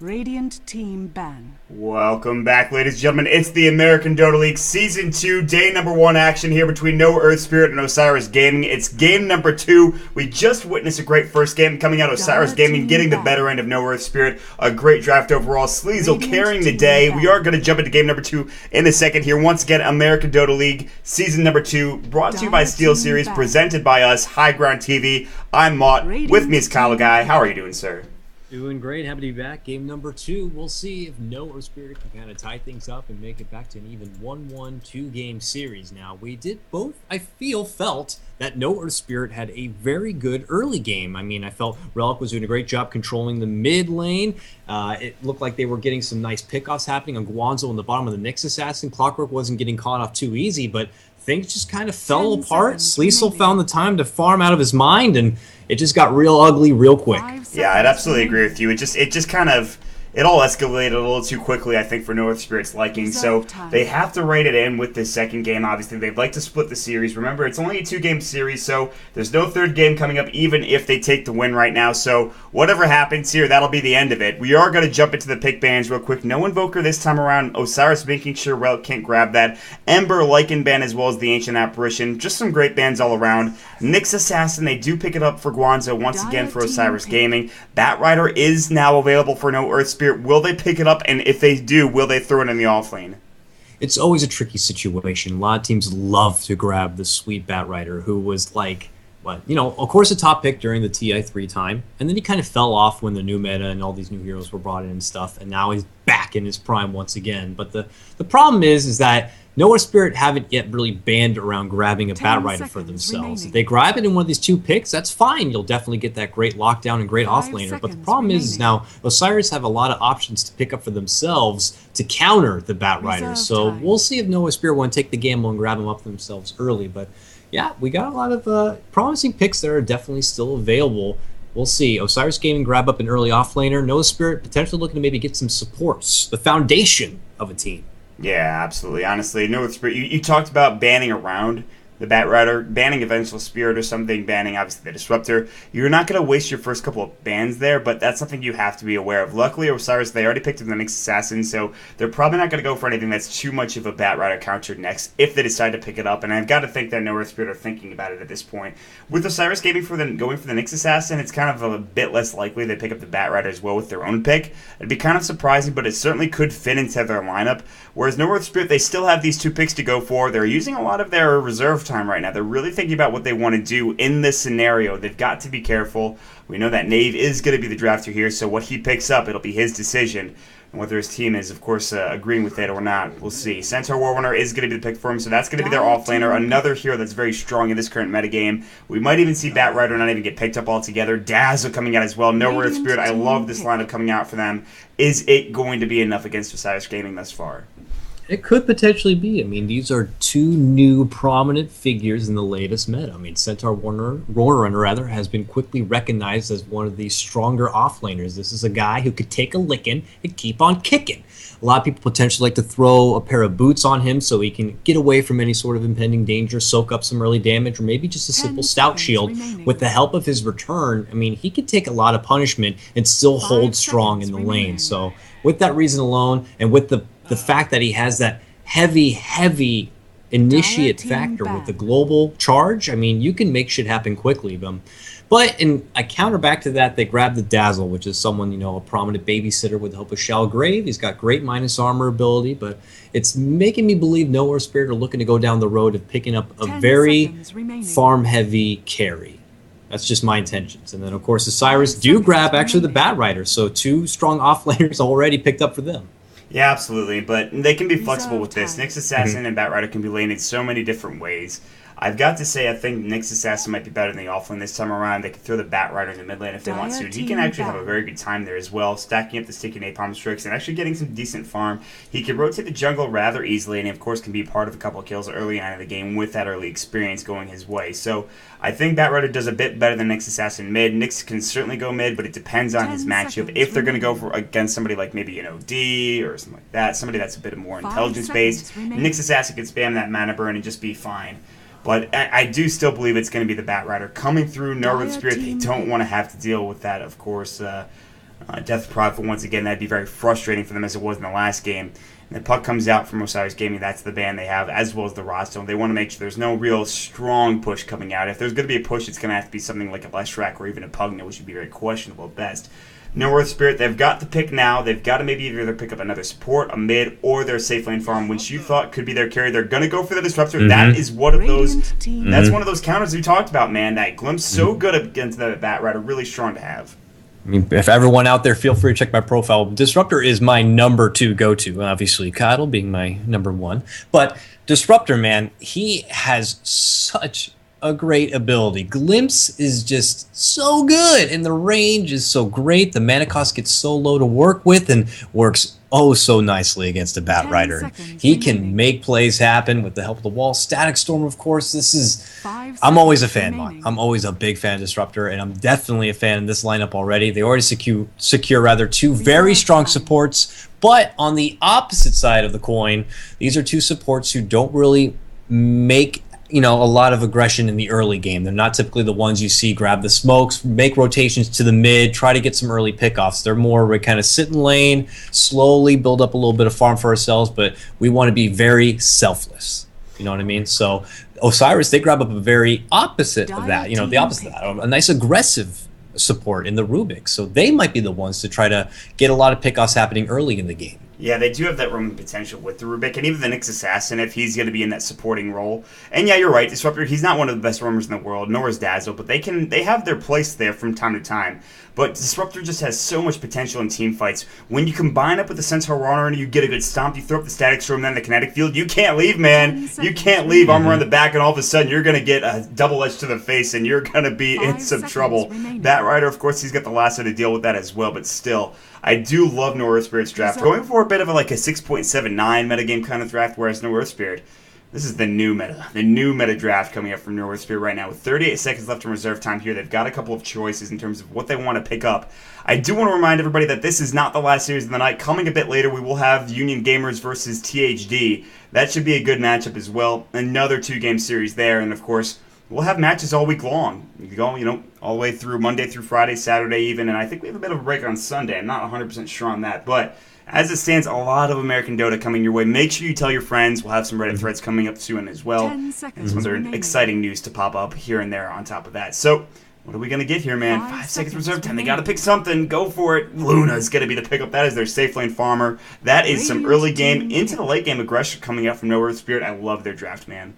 Radiant team ban. Welcome back, ladies and gentlemen. It's the American Dota League Season 2, Day number 1 action here between No Earthspirit and Osiris Gaming. It's game number 2. We just witnessed a great first game coming out of Osiris Gaming, getting the better end of No Earthspirit. A great draft overall. Sleazel carrying the day. We are going to jump into game number 2 in a second here. Once again, American Dota League Season number 2, brought to you by Steel Series, presented by us, High Ground TV. I'm Mott. With me is Kyle Guy. How are you doing, sir? Doing great. Happy to be back. Game number 2. We'll see if No Earthspirit can kind of tie things up and make it back to an even 1-1 two-game series. Now, we did both, felt that No Earthspirit had a very good early game. I mean, I felt Relic was doing a great job controlling the mid lane. It looked like they were getting some nice pickoffs happening on Guanzo in the bottom of the Nyx Assassin. Clockwork wasn't getting caught off too easy, but things just kind of fell apart. Sleazel found the time to farm out of his mind, and it just got real ugly real quick. Yeah, I'd absolutely agree with you. It just kind of, it all escalated a little too quickly, I think, for No Earthspirit's liking. So they have to rate it in with this second game. Obviously, they'd like to split the series. Remember, it's only a 2-game series, so there's no third game coming up, even if they take the win right now. So whatever happens here, that'll be the end of it. We are going to jump into the pick bans real quick. No Invoker this time around. Osiris making sure Relic can't grab that. Ember, Lycan ban, as well as the Ancient Apparition. Just some great bans all around. Nyx Assassin, they do pick it up for Guanzo once again for Osiris Gaming. Batrider is now available for No Earthspirit. Will they pick it up? And if they do, will they throw it in the offlane? It's always a tricky situation. A lot of teams love to grab the sweet Batrider, who was like, of course a top pick during the TI3 time, and then he kind of fell off when the new meta and all these new heroes were brought in and stuff, and now he's back in his prime once again. But the problem is that No Earthspirit haven't yet really banned around grabbing a Batrider for themselves. Remaining. If they grab it in one of these 2 picks, that's fine. You'll definitely get that great lockdown and great offlaner. But the problem is now Osiris have a lot of options to pick up for themselves to counter the Batrider. So we'll see if No Earthspirit want to take the gamble and grab them up themselves early. But yeah, we got a lot of promising picks that are definitely still available. We'll see. Osiris Gaming grab up an early offlaner. No Earthspirit potentially looking to maybe get some supports, the foundation of a team. Yeah, absolutely. Honestly, No Earthspirit, you talked about banning around the Batrider, banning Eventual Spirit or something, banning obviously the Disruptor. You're not going to waste your first couple of bans there, but that's something you have to be aware of. Luckily, Osiris, they already picked up the Nyx Assassin, so they're probably not going to go for anything that's too much of a Batrider counter next if they decide to pick it up, and I've got to think that No Earthspirit are thinking about it at this point. With Osiris going for the Nyx Assassin, it's kind of a bit less likely they pick up the Batrider as well with their own pick. It'd be kind of surprising, but it certainly could fit into their lineup, whereas No Earthspirit, they still have these 2 picks to go for. They're using a lot of their reserve time right now. They're really thinking about what they want to do in this scenario. They've got to be careful. We know that Knave is going to be the drafter here, so what he picks up, it'll be his decision. And whether his team is, of course, agreeing with it or not, we'll see. Centaur Warrunner is going to be the pick for him, so that's going to be their offlaner. Another hero that's very strong in this current metagame. We might even see Batrider not even get picked up altogether. Dazzle coming out as well. No Earthspirit, I love this lineup coming out for them. Is it going to be enough against Osiris Gaming thus far? It could potentially be. I mean, these are 2 new prominent figures in the latest meta. I mean, Centaur Warrunner has been quickly recognized as one of the stronger offlaners. This is a guy who could take a licking and keep on kicking. A lot of people potentially like to throw a pair of boots on him so he can get away from any sort of impending danger, soak up some early damage, or maybe just a simple stout shield. With the help of his return, I mean, he could take a lot of punishment and still hold strong in the lane. So with that reason alone, and with the fact that he has that heavy initiate factor with the global charge, I mean, you can make shit happen quickly. But I counter back to that, they grab the Dazzle, which is someone, a prominent babysitter with the help of Shalgrave. He's got great minus armor ability, but it's making me believe No Earthspirit are looking to go down the road of picking up a very farm-heavy carry. That's just my intentions. And then, of course, Osiris do grab actually the Batrider, so 2 strong offlaners already picked up for them. Yeah, absolutely, but they can be flexible with this. Nyx Assassin and Batrider can be laning so many different ways. I've got to say, I think Nyx Assassin might be better than the offlane this time around. They can throw the Batrider in the mid lane if they want to. He can actually have a very good time there as well, stacking up the sticky napalm strikes and actually getting some decent farm. He can rotate the jungle rather easily, and he, of course, can be part of a couple of kills early on in the game with that early experience going his way. So I think Batrider does a bit better than Nyx Assassin mid. Nyx can certainly go mid, but it depends on his matchup. If they're going to go for against somebody like maybe an OD or something like that, somebody that's a bit more intelligence-based, Nyx Assassin can spam that mana burn and just be fine. But I do still believe it's going to be the Batrider coming through. No Earthspirit, they don't want to have to deal with that, of course. Death Prophet, once again, that'd be very frustrating for them as it was in the last game. And the puck comes out from Osiris Gaming. That's the ban they have, as well as the roster. They want to make sure there's no real strong push coming out. If there's going to be a push, it's going to have to be something like a Leshrac or even a Pugna, which would be very questionable at best. No Earthspirit, they've got the pick now. They've got to maybe either pick up another support, a mid, or their safe lane farm, which you thought could be their carry. They're going to go for the Disruptor. That is one of those. That's one of those counters we talked about, man. That Glimpse so good against the Bat Rider, really strong to have. I mean, if everyone out there, feel free to check my profile. Disruptor is my number 2 go-to. Obviously, Kyle being my number 1. But Disruptor, man, he has such a great ability. Glimpse is just so good, and the range is so great. The mana cost gets so low to work with and works so nicely against a Bat Rider. He can make plays happen with the help of the wall. Static Storm, of course. This is... I'm always a fan, Mont. I'm always a big fan of Disruptor, and I'm definitely a fan of this lineup already. They already secure 2 very strong supports, but on the opposite side of the coin, these are 2 supports who don't really make a lot of aggression in the early game. They're not typically the ones you see grab the smokes, make rotations to the mid, try to get some early pickoffs. They're more we kind of sit in lane, slowly build up a little bit of farm for ourselves, but we want to be very selfless. You know what I mean? So Osiris, they grab up a very opposite of that. The opposite of that. A nice aggressive support in the Rubik. So they might be the ones to try to get a lot of pickoffs happening early in the game. Yeah, they do have that room potential with the Rubik, and even the Nyx Assassin, if he's going to be in that supporting role. And yeah, you're right, Disruptor, he's not one of the best roamers in the world, nor is Dazzle, but they have their place there from time to time. But Disruptor just has so much potential in team fights. When you combine up with the Centaur Runner and you get a good stomp, you throw up the Static Storm, then the Kinetic Field, you can't leave, man. You can't leave armor on the back, and all of a sudden you're going to get a double edge to the face, and you're going to be in some trouble. Bat Rider, of course, he's got the lasso to deal with that as well, but still... I do love No Earthspirit's draft. Going for a bit of a 6.79 metagame kind of draft, whereas No Earthspirit, this is the new meta. The new meta draft coming up from No Earthspirit right now. With 38 seconds left in reserve time here, they've got a couple of choices in terms of what they want to pick up. I do want to remind everybody that this is not the last series of the night. Coming a bit later, we will have Union Gamers versus THD. That should be a good matchup as well. Another 2-game series there, and of course... we'll have matches all week long. You go, all the way through Monday through Friday, Saturday even, and I think we have a bit of a break on Sunday. I'm not 100% sure on that, but as it stands, a lot of American Dota coming your way. Make sure you tell your friends. We'll have some Reddit threads coming up soon as well. And some other exciting news to pop up here and there on top of that. So, what are we going to get here, man? 5 seconds reserve time. They got to pick something. Go for it. Luna's going to be the pickup. That is their safe lane farmer. That is some early game into the late game aggression coming up from No Earthspirit. I love their draft, man.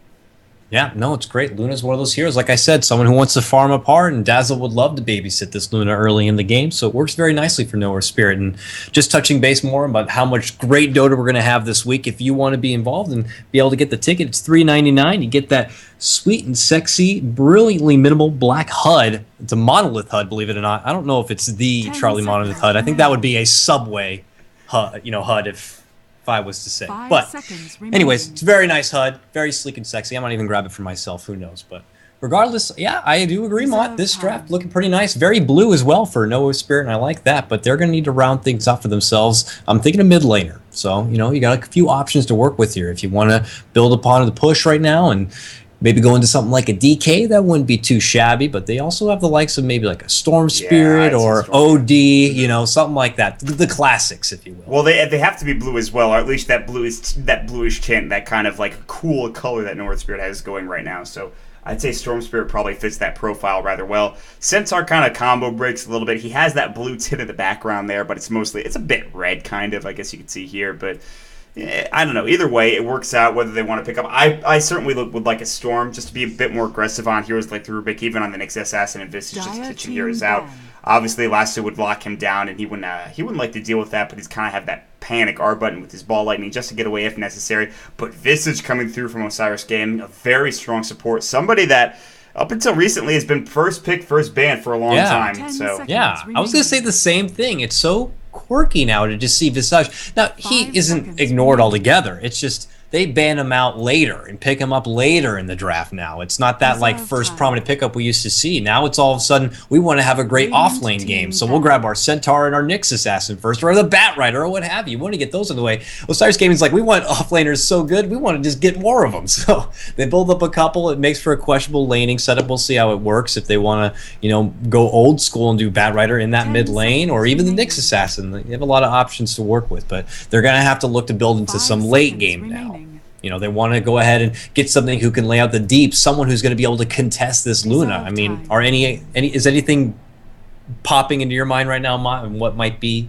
Yeah, no, it's great. Luna's one of those heroes. Like I said, someone who wants to farm apart, and Dazzle would love to babysit this Luna early in the game, so it works very nicely for No Earthspirit. And just touching base more about how much great Dota we're going to have this week, if you want to be involved and be able to get the ticket, it's $3.99. You get that sweet and sexy, brilliantly minimal black HUD. It's a monolith HUD, believe it or not. I don't know if it's the Charlie monolith HUD. I think that would be a Subway HUD, HUD if I was to say. But anyways, it's a very nice HUD, very sleek and sexy. I might even grab it for myself, who knows. But regardless, yeah, I do agree, Mont. This draft looking pretty nice. Very blue as well for No Earthspirit, and I like that. But they're going to need to round things up for themselves. I'm thinking a mid laner. So, you got a few options to work with here. If you want to build upon the push right now and maybe go into something like a DK, that wouldn't be too shabby, but they also have the likes of maybe like a Storm Spirit or OD, something like that. The classics, if you will. Well, they have to be blue as well, or at least that bluish tint, that kind of cool color that No Earthspirit has going right now. So I'd say Storm Spirit probably fits that profile rather well. Centaur kind of combo breaks a little bit. He has that blue tint in the background there, but it's a bit red kind of, I guess you could see here, but I don't know. Either way, it works out whether they want to pick up. I certainly would like a Storm just to be a bit more aggressive on heroes like the Rubik, even on the Nyx Assassin and Visage, just kitchen heroes out. Obviously, Lasso would lock him down, and he wouldn't like to deal with that, but he's kind of have that panic R button with his ball lightning just to get away if necessary. But Visage coming through from Osiris Game, a very strong support. Somebody that up until recently has been first pick, first ban for a long time. So yeah, I was going to say the same thing. It's so quirky now to just see Visage. Now, he isn't ignored altogether. It's just they ban them out later and pick them up later in the draft now. It's not that like first prominent pickup we used to see. Now it's all of a sudden we want to have a great off-lane game. So we'll grab our Centaur and our Nyx Assassin first, or the Bat Rider or what have you. We want to get those in the way. Osiris Gaming's like, we want off-laners so good, we want to just get more of them. So they build up a couple. It makes for a questionable laning setup. We'll see how it works if they want to, go old school and do Bat Rider in that mid lane, or even the Nyx Assassin. They have a lot of options to work with, but they're going to have to look to build into some late game now. They want to go ahead and get something who can lay out the deep, someone who's going to be able to contest this Luna. I mean, is anything popping into your mind right now, Ma, and what might be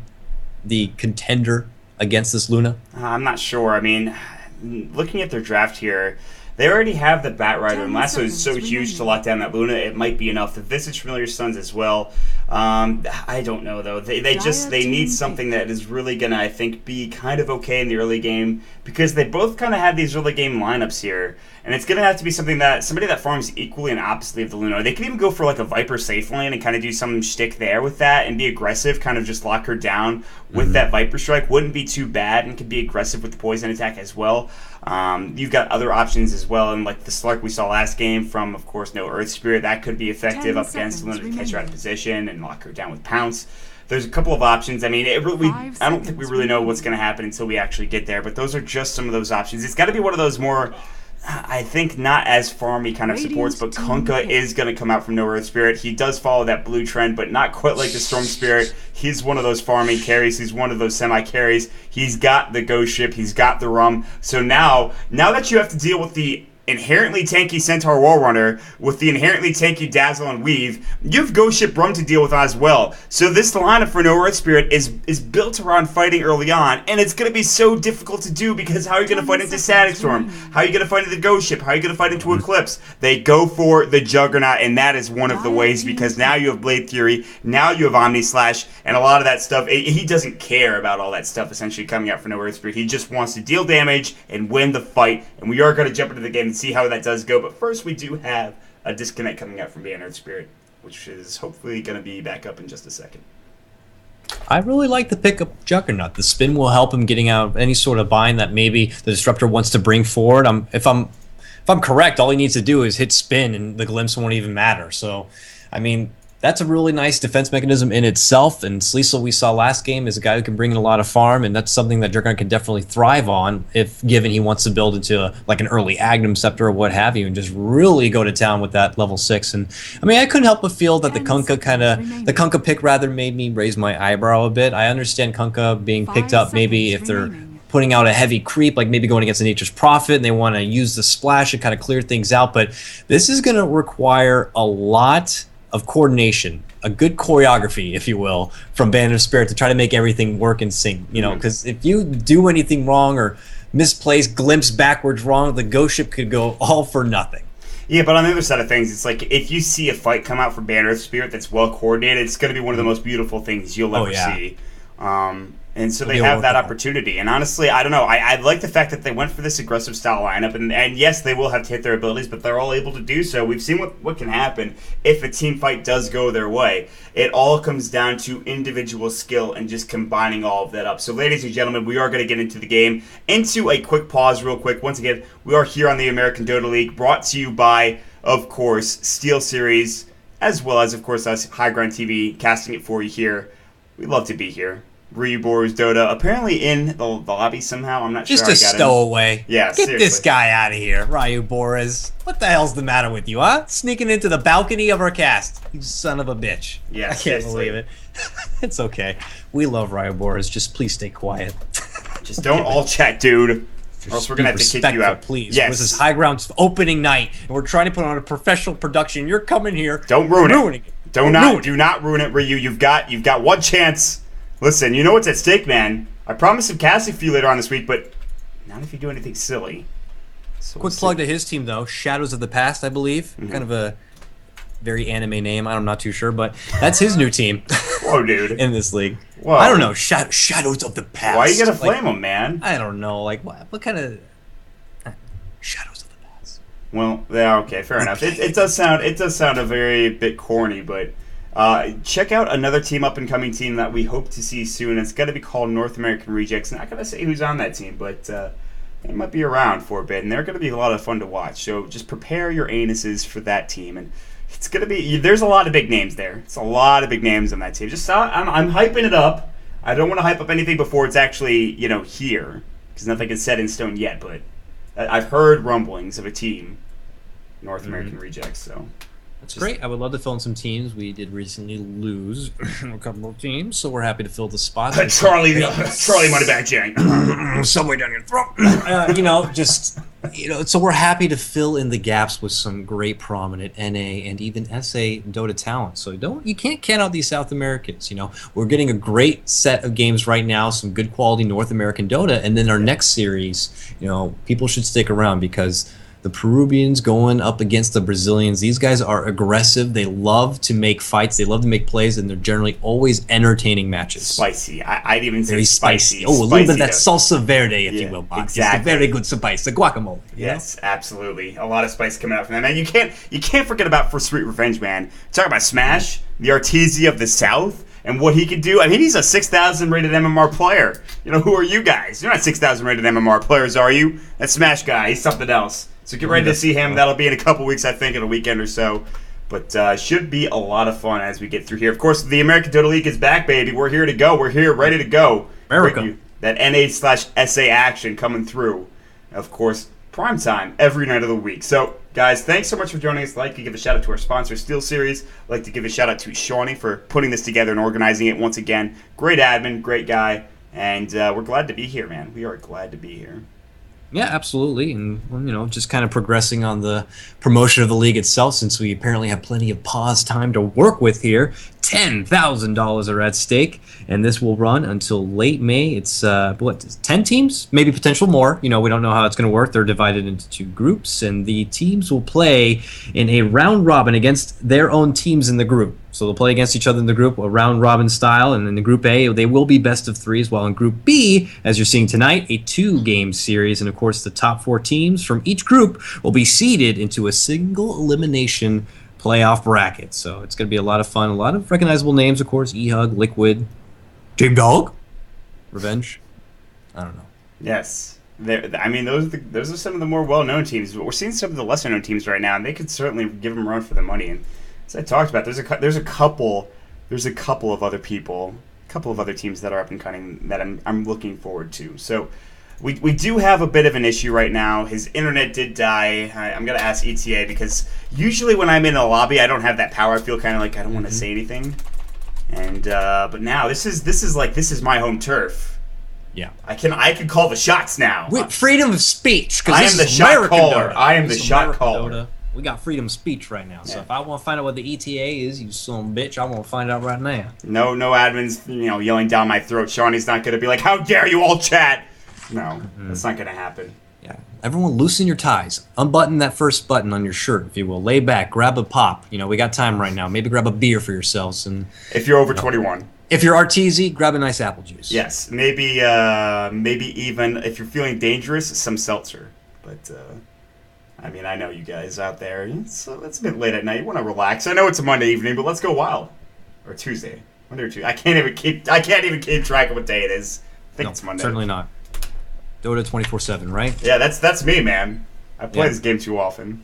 the contender against this Luna? I'm not sure. I mean, looking at their draft here, they already have the Bat Rider, and Lasso is so huge to lock down that Luna, it might be enough. The Visage Familiar Sons as well. I don't know, though. They need something that is really going to, I think, be kind of okay in the early game, because they both kind of have these early game lineups here, and it's going to have to be somebody that farms equally and oppositely of the Luna. They could even go for like a Viper safe lane and kind of do some shtick there with that and be aggressive, kind of just lock her down with that Viper strike. Wouldn't be too bad, and could be aggressive with the poison attack as well. You've got other options as well, and like the Slark we saw last game from, of course, no Earthspirit, that could be effective up against Luna to catch her out of position and lock her down with Pounce. There's a couple of options. I mean, I don't think we really know what's going to happen until we actually get there, but those are just some of those options. It's got to be one of those more, I think, not as farmy kind of supports, but Kunkka is going to come out from No Earthspirit. He does follow that blue trend, but not quite like the Storm Spirit. He's one of those farming carries. He's one of those semi-carries. He's got the Ghost Ship. He's got the Rum. So now that you have to deal with the inherently tanky Centaur Wall Runner with the inherently tanky Dazzle and Weave, you have Ghost Ship Rum to deal with as well. So this lineup for No Earthspirit is built around fighting early on, and it's going to be so difficult to do, because how are you going to fight into Static Storm? How are you going to fight into the Ghost Ship? How are you going to fight into Eclipse? They go for the Juggernaut, and that is one of the ways, because now you have Blade Fury, now you have Omni Slash, and a lot of that stuff, he doesn't care about all that stuff essentially coming out for No Earthspirit. He just wants to deal damage and win the fight, and we are going to jump into the game and see how that does go. But first, we do have a disconnect coming out from Ban Earthspirit, which is hopefully going to be back up in just a second. I really like the pickup Juggernaut. The spin will help him getting out of any sort of bind that maybe the Disruptor wants to bring forward. If I'm correct, all he needs to do is hit spin, and the glimpse won't even matter. So, I mean, that's a really nice defense mechanism in itself, and Sleesel we saw last game is a guy who can bring in a lot of farm, and that's something that Juggernaut can definitely thrive on if given he wants to build into like an early Agnum Scepter or what have you, and just really go to town with that level 6. And I mean, I couldn't help but feel that the Kunkka pick rather made me raise my eyebrow a bit. I understand Kunkka being picked up maybe if they're putting out a heavy creep, like maybe going against a Nature's Prophet, and they want to use the splash and kind of clear things out, but this is going to require a lot of coordination, a good choreography, if you will, from Band of Spirit to try to make everything work in sync. Because if you do anything wrong or misplace, glimpse backwards wrong, the Ghost Ship could go all for nothing. Yeah, but on the other side of things, it's like if you see a fight come out from Ban Earthspirit that's well coordinated, it's going to be one of the most beautiful things you'll ever see. And so they have that opportunity. And honestly, I don't know. I like the fact that they went for this aggressive style lineup. And yes, they will have to hit their abilities, but they're all able to do so. We've seen what can happen if a team fight does go their way. It all comes down to individual skill and just combining all of that up. So ladies and gentlemen, we are going to get into the game. Into a quick pause real quick. Once again, we are here on the American Dota League, brought to you by, of course, Steel Series, as well as, of course, us, High Ground TV, casting it for you here. We love to be here. Ryu Boru's Dota, apparently in the lobby somehow. I'm not just sure. Just a stowaway. Yeah, Get seriously. this guy out of here, Ryu Boris. What the hell's the matter with you, huh? Sneaking into the balcony of our cast. You son of a bitch. Yeah, I can't believe it. It's okay. We love Ryu Boris. Just please stay quiet. Just don't all chat, dude. Or else we're going to have to kick you out. Please. Yes. This is High Ground's opening night, and we're trying to put on a professional production. You're coming here. Don't ruin ruining it. Do not ruin it, Ryu. You've got one chance. Listen, you know what's at stake, man. I promise some casting for you later on this week, but not if you do anything silly. So Quick plug to his team, though. Shadows of the Past, I believe. Mm-hmm. Kind of a very anime name. I'm not too sure, but that's his new team. Whoa, dude. In this league. Whoa. I don't know. Shadows of the Past. Why you gotta flame them, man? I don't know. Like, what kind of... Shadows of the Past. Well, yeah, okay, fair enough. It does sound a very bit corny, but... check out another up-and-coming team that we hope to see soon. It's going to be called North American Rejects. Not going to say who's on that team, but They might be around for a bit, and they're going to be a lot of fun to watch. So just prepare your anuses for that team, and it's going to be. There's a lot of big names there. It's a lot of big names on that team. I'm hyping it up. I don't want to hype up anything before it's actually here, because nothing is set in stone yet. But I've heard rumblings of a team, North American Rejects. So. That's great. I would love to fill in some teams. We did recently lose a couple of teams, so we're happy to fill the spots. Charlie Moneyback Jang. Somewhere down your throat. So we're happy to fill in the gaps with some great prominent NA and even SA Dota talent. So you can't count out these South Americans. We're getting a great set of games right now, some good quality North American Dota, and then our next series, people should stick around because the Peruvians going up against the Brazilians. These guys are aggressive. They love to make fights. They love to make plays, and they're generally always entertaining matches. Spicy. I'd even say very spicy. Oh, a little bit of that salsa verde, if you will. Bob. Exactly. It's a very good spice. The guacamole. Yes, absolutely. A lot of spice coming out from that. Man, you can't forget about For Sweet Revenge, man. Talk about Smash, the Artesia of the South, and what he could do. I mean, he's a 6,000 rated MMR player. Who are you guys? You're not 6,000 rated MMR players, are you? That Smash guy, he's something else. So get ready to see him. That'll be in a couple weeks, I think, in a weekend or so. But should be a lot of fun as we get through here. Of course, the American Dota League is back, baby. We're here to go. We're here, ready to go. America. That NA/SA action coming through. Of course, prime time every night of the week. So, guys, thanks so much for joining us. I'd like to give a shout out to our sponsor, Steel Series. I'd like to give a shout out to Shawnee for putting this together and organizing it once again. Great admin, great guy. And we're glad to be here, man. We are glad to be here. Yeah, absolutely. And, just kind of progressing on the promotion of the league itself, since we apparently have plenty of pause time to work with here. $10,000 are at stake, and this will run until late May. It's 10 teams, maybe potential more. We don't know how it's going to work. They're divided into 2 groups, and the teams will play in a round robin against their own teams in the group. So they'll play against each other in the group, a round robin style, and in the Group A, they will be best of 3s, while in Group B, as you're seeing tonight, a 2-game series, and of course the top 4 teams from each group will be seeded into a single elimination playoff bracket. So it's going to be a lot of fun, a lot of recognizable names, of course, E-Hug, Liquid, Team Dog, Revenge, I don't know. Yes. Those are some of the more well-known teams, but we're seeing some of the lesser-known teams right now, and they could certainly give them a run for the money. And as I talked about, there's a couple of other people, a couple of other teams that are up and coming that I'm looking forward to. So we do have a bit of an issue right now. His internet did die. I'm gonna ask ETA because usually when I'm in a lobby, I don't have that power. I feel kind of like I don't want to say anything. And but now this is my home turf. Yeah, I can call the shots now. With freedom of speech. I am the shot caller. I am the shot caller. Dota. We got freedom of speech right now. So if I want to find out what the ETA is, you son of a bitch, I want to find out right now. No admins, yelling down my throat. Shawnee's not gonna be like, "How dare you all chat?" No, that's not gonna happen. Yeah, everyone loosen your ties. Unbutton that first button on your shirt, if you will. Lay back, grab a pop. We got time right now. Maybe grab a beer for yourselves. And if you're over 21. If you're RTZ, grab a nice apple juice. Yes, maybe even if you're feeling dangerous, some seltzer. But I know you guys out there. It's a bit late at night. You want to relax. I know it's a Monday evening, but let's go wild. Or Tuesday, Monday or Tuesday. I can't even keep track of what day it is. I think it's Monday. Certainly not. Dota 24/7, right? Yeah, that's me, man. I play this game too often.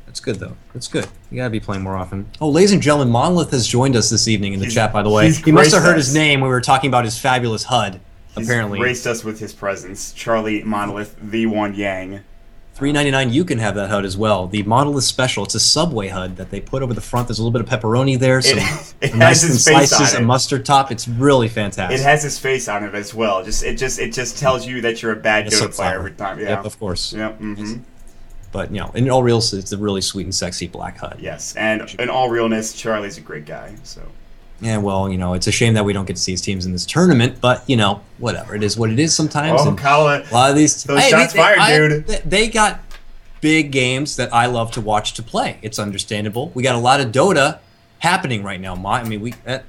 That's good, though. That's good. You gotta be playing more often. Oh, ladies and gentlemen, Monolith has joined us this evening in the chat, by the way. He must have heard his name when we were talking about his fabulous HUD, apparently. He's graced us with his presence. Charlie Monolith, the one Yang. $3.99, you can have that HUD as well. The Monolith Special. It's a Subway HUD that they put over the front. There's a little bit of pepperoni there, some nice and slices, a mustard top. It's really fantastic. It has his face on it as well. It just tells you that you're a bad Dota player every time. Yeah. Yep, of course. Yep. Mm-hmm. But in all real, it's a really sweet and sexy black HUD. Yes, and in all realness, Charlie's a great guy. So. Yeah, well, it's a shame that we don't get to see his teams in this tournament, but whatever. It is what it is sometimes. Oh, Colin, a lot of these shots fired, dude. They got big games that I love to watch to play. It's understandable. We got a lot of Dota happening right now.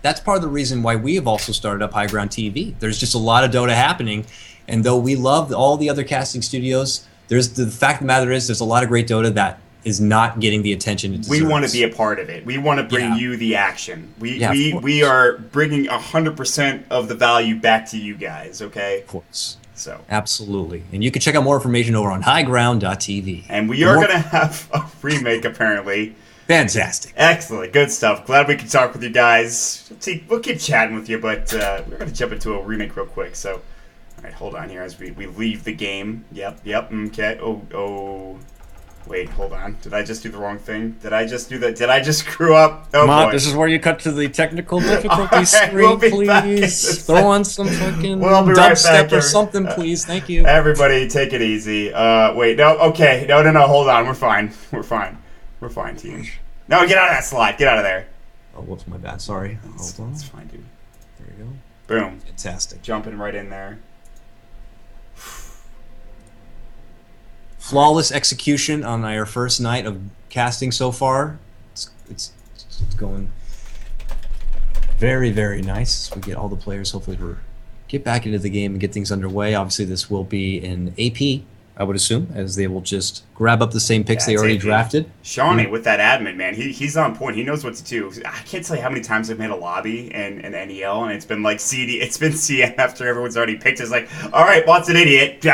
That's part of the reason why we have also started up High Ground TV. There's just a lot of Dota happening, and though we love all the other casting studios, there's the fact of the matter is there's a lot of great Dota that is not getting the attention it deserves. We want to be a part of it. We want to bring you the action. We are bringing 100% of the value back to you guys, okay? Of course. So Absolutely. And you can check out more information over on highground.tv. And we are going to have a remake, apparently. Fantastic. Excellent. Good stuff. Glad we could talk with you guys. We'll keep chatting with you, but we're going to jump into a remake real quick. So, all right, hold on here as we leave the game. Yep, okay. Oh. Wait, hold on. Did I just do the wrong thing? Did I just screw up? Oh, Mott, boy. this is where you cut to the technical difficulties Right, screen, we'll please. Throw on some fucking dubstep or something, please. Thank you. Everybody, take it easy. Wait, no, okay. No, hold on. We're fine, team. No, get out of that slot. Get out of there. Oh, whoops, my bad. Sorry. Hold on. It's fine, dude. There you go. Boom. Fantastic. Jumping right in there. Flawless execution on our first night of casting so far. It's going very, very nice. We get all the players. Hopefully, we get back into the game and get things underway. Obviously, this will be an AP, I would assume, as they will just grab up the same picks they already drafted. Shawnee with that admin, man, he's on point. He knows what to do. I can't tell you how many times I've made a lobby and NEL, and it's been like CD, it's been CM after everyone's already picked. It's like, all right, Watt's an idiot.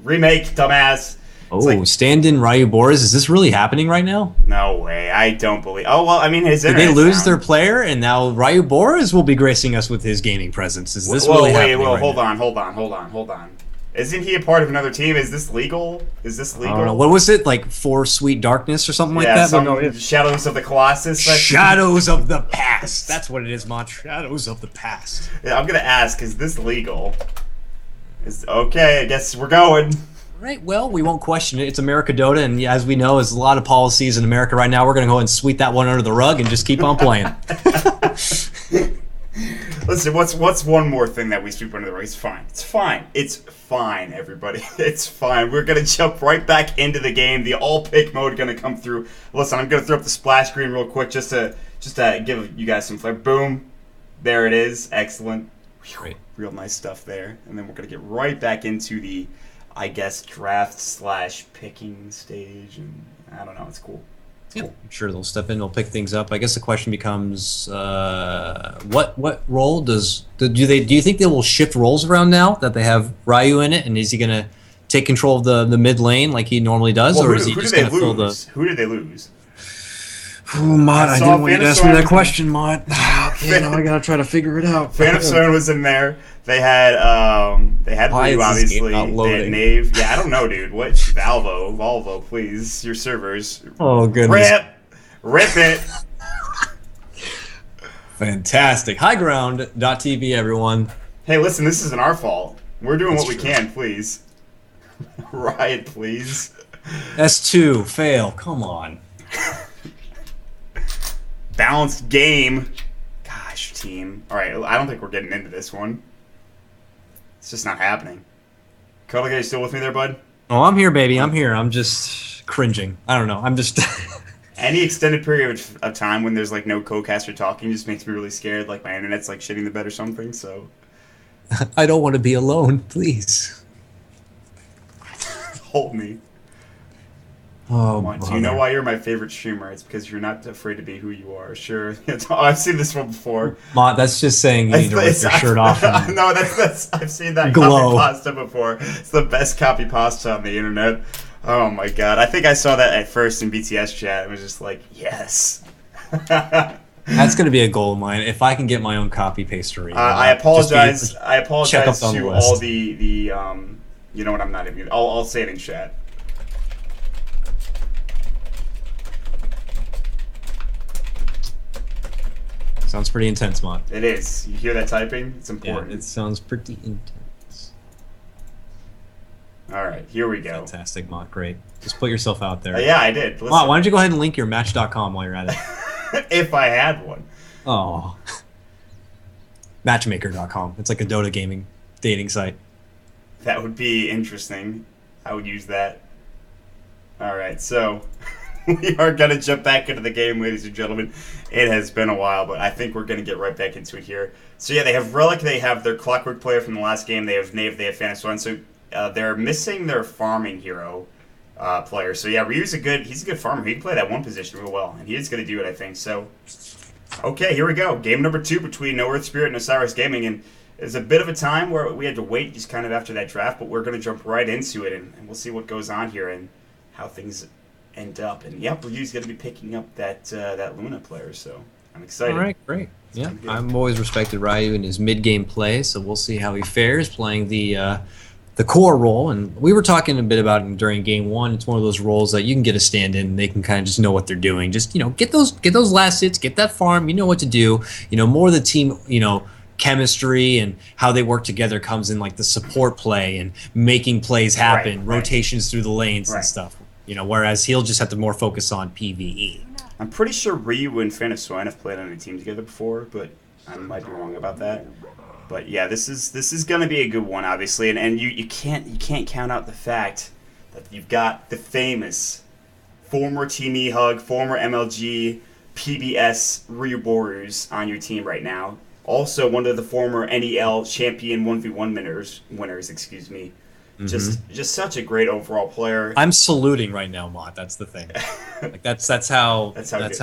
Remake, dumbass. Oh, like, stand-in Ryu Boris. Is this really happening right now? No way. I don't believe. Oh, well, I mean, his Did they lose their player, and now Ryu Boris will be gracing us with his gaming presence? Is this really happening right now? Hold on. Isn't he a part of another team? Is this legal? I don't know. What was it? Like For Sweet Darkness or something like that? Shadows of the Colossus? Shadows of the Past. That's what it is, Mont. Shadows of the Past. Yeah, I'm going to ask, is this legal? Okay, I guess we're going. Right, well, we won't question it. It's America Dota, and as we know, there's a lot of policies in America right now. We're going to go ahead and sweep that one under the rug and just keep on playing. Listen, what's one more thing that we sweep under the rug? It's fine, everybody. It's fine. We're going to jump right back into the game. The all-pick mode going to come through. Listen, I'm going to throw up the splash screen real quick just to give you guys some flair. Boom. There it is. Excellent. Great. Real nice stuff there. And then we're going to get right back into the, I guess, draft/picking stage. And I don't know. It's cool. Yep. Cool. I'm sure they'll step in. They'll pick things up. I guess the question becomes, what role do you think they will shift roles around now that they have Ryu in it? And is he going to take control of the mid lane like he normally does, or is he just going to fill the? Who did they lose? Oh, Mott, I didn't want you to ask me that question, Mott. Okay, now I gotta try to figure it out. Phantom Stone was in there. They had Ryu, obviously. They had Knave. Yeah, I don't know, dude. What? Valvo, please. Your servers. Oh, goodness. Rip it. Fantastic. Highground.tv, everyone. Hey, listen, this isn't our fault. We're doing what we can, please. Riot, please. S2, fail. Come on. Balanced game. Gosh, team. All right, I don't think we're getting into this one. It's just not happening. Kodak, are you still with me there, bud? Oh, I'm here, baby. I'm here. I'm just cringing. I don't know. I'm just... Any extended period of time when there's, like, no co-caster talking just makes me really scared. Like, my internet's, like, shitting the bed or something, so... I don't want to be alone, please. Hold me. Oh, do you know why you're my favorite streamer? It's because you're not afraid to be who you are. Sure. I've seen this one before. Mott, that's just saying you need to rip your shirt off. And no, that's I've seen that glow. Copy pasta before. It's the best copy pasta on the internet. Oh my god. I think I saw that at first in BTS chat. It was just like, yes. That's going to be a goal of mine. If I can get my own copy pastery. I apologize. I apologize to all the you know what, I'm not even I'll say it in chat. Sounds pretty intense, Mott. It is. You hear that typing? It's important. Yeah, it sounds pretty intense. All right, here we go. Fantastic, Mott. Great. Just put yourself out there. Yeah, I did. Mott, why don't you go ahead and link your Match.com while you're at it? If I had one. Oh. Matchmaker.com. It's like a Dota gaming dating site. That would be interesting. I would use that. All right, so... we are going to jump back into the game, ladies and gentlemen. It has been a while, but I think we're going to get right back into it here. So yeah, they have Relic, they have their Clockwork player from the last game, they have Knave, they have Phantom Stone. So they're missing their farming hero player. So yeah, Ryu's he's a good farmer. He can play that one position real well, and he is going to do it, I think. So, okay, here we go. Game number 2 between Earthspirit and Osiris Gaming, and there's a bit of a time where we had to wait just kind of after that draft, but we're going to jump right into it, and we'll see what goes on here and how things end up. And yep, Ryu's going to be picking up that Luna player, so I'm excited. All right, great. Yeah, I've always respected Ryu in his mid-game play, so we'll see how he fares playing the core role. And we were talking a bit about it during game one. It's one of those roles that you can get a stand-in and they can kind of just know what they're doing. Just, get those last hits, get that farm, you know what to do. More of the team, chemistry and how they work together comes in like the support play and making plays happen, rotations through the lanes and stuff. Whereas he'll just have to more focus on PvE. I'm pretty sure Ryu and Fan of Swine have played on a team together before, but I might be wrong about that. But yeah, this is going to be a good one, obviously, and you can't count out the fact that you've got the famous former Team E-Hug, former MLG, PBS Ryu Borus on your team right now. Also, one of the former NEL champion 1v1 winners. Excuse me. Mm-hmm. Just such a great overall player. I'm saluting right now, Mott. That's the thing. That's how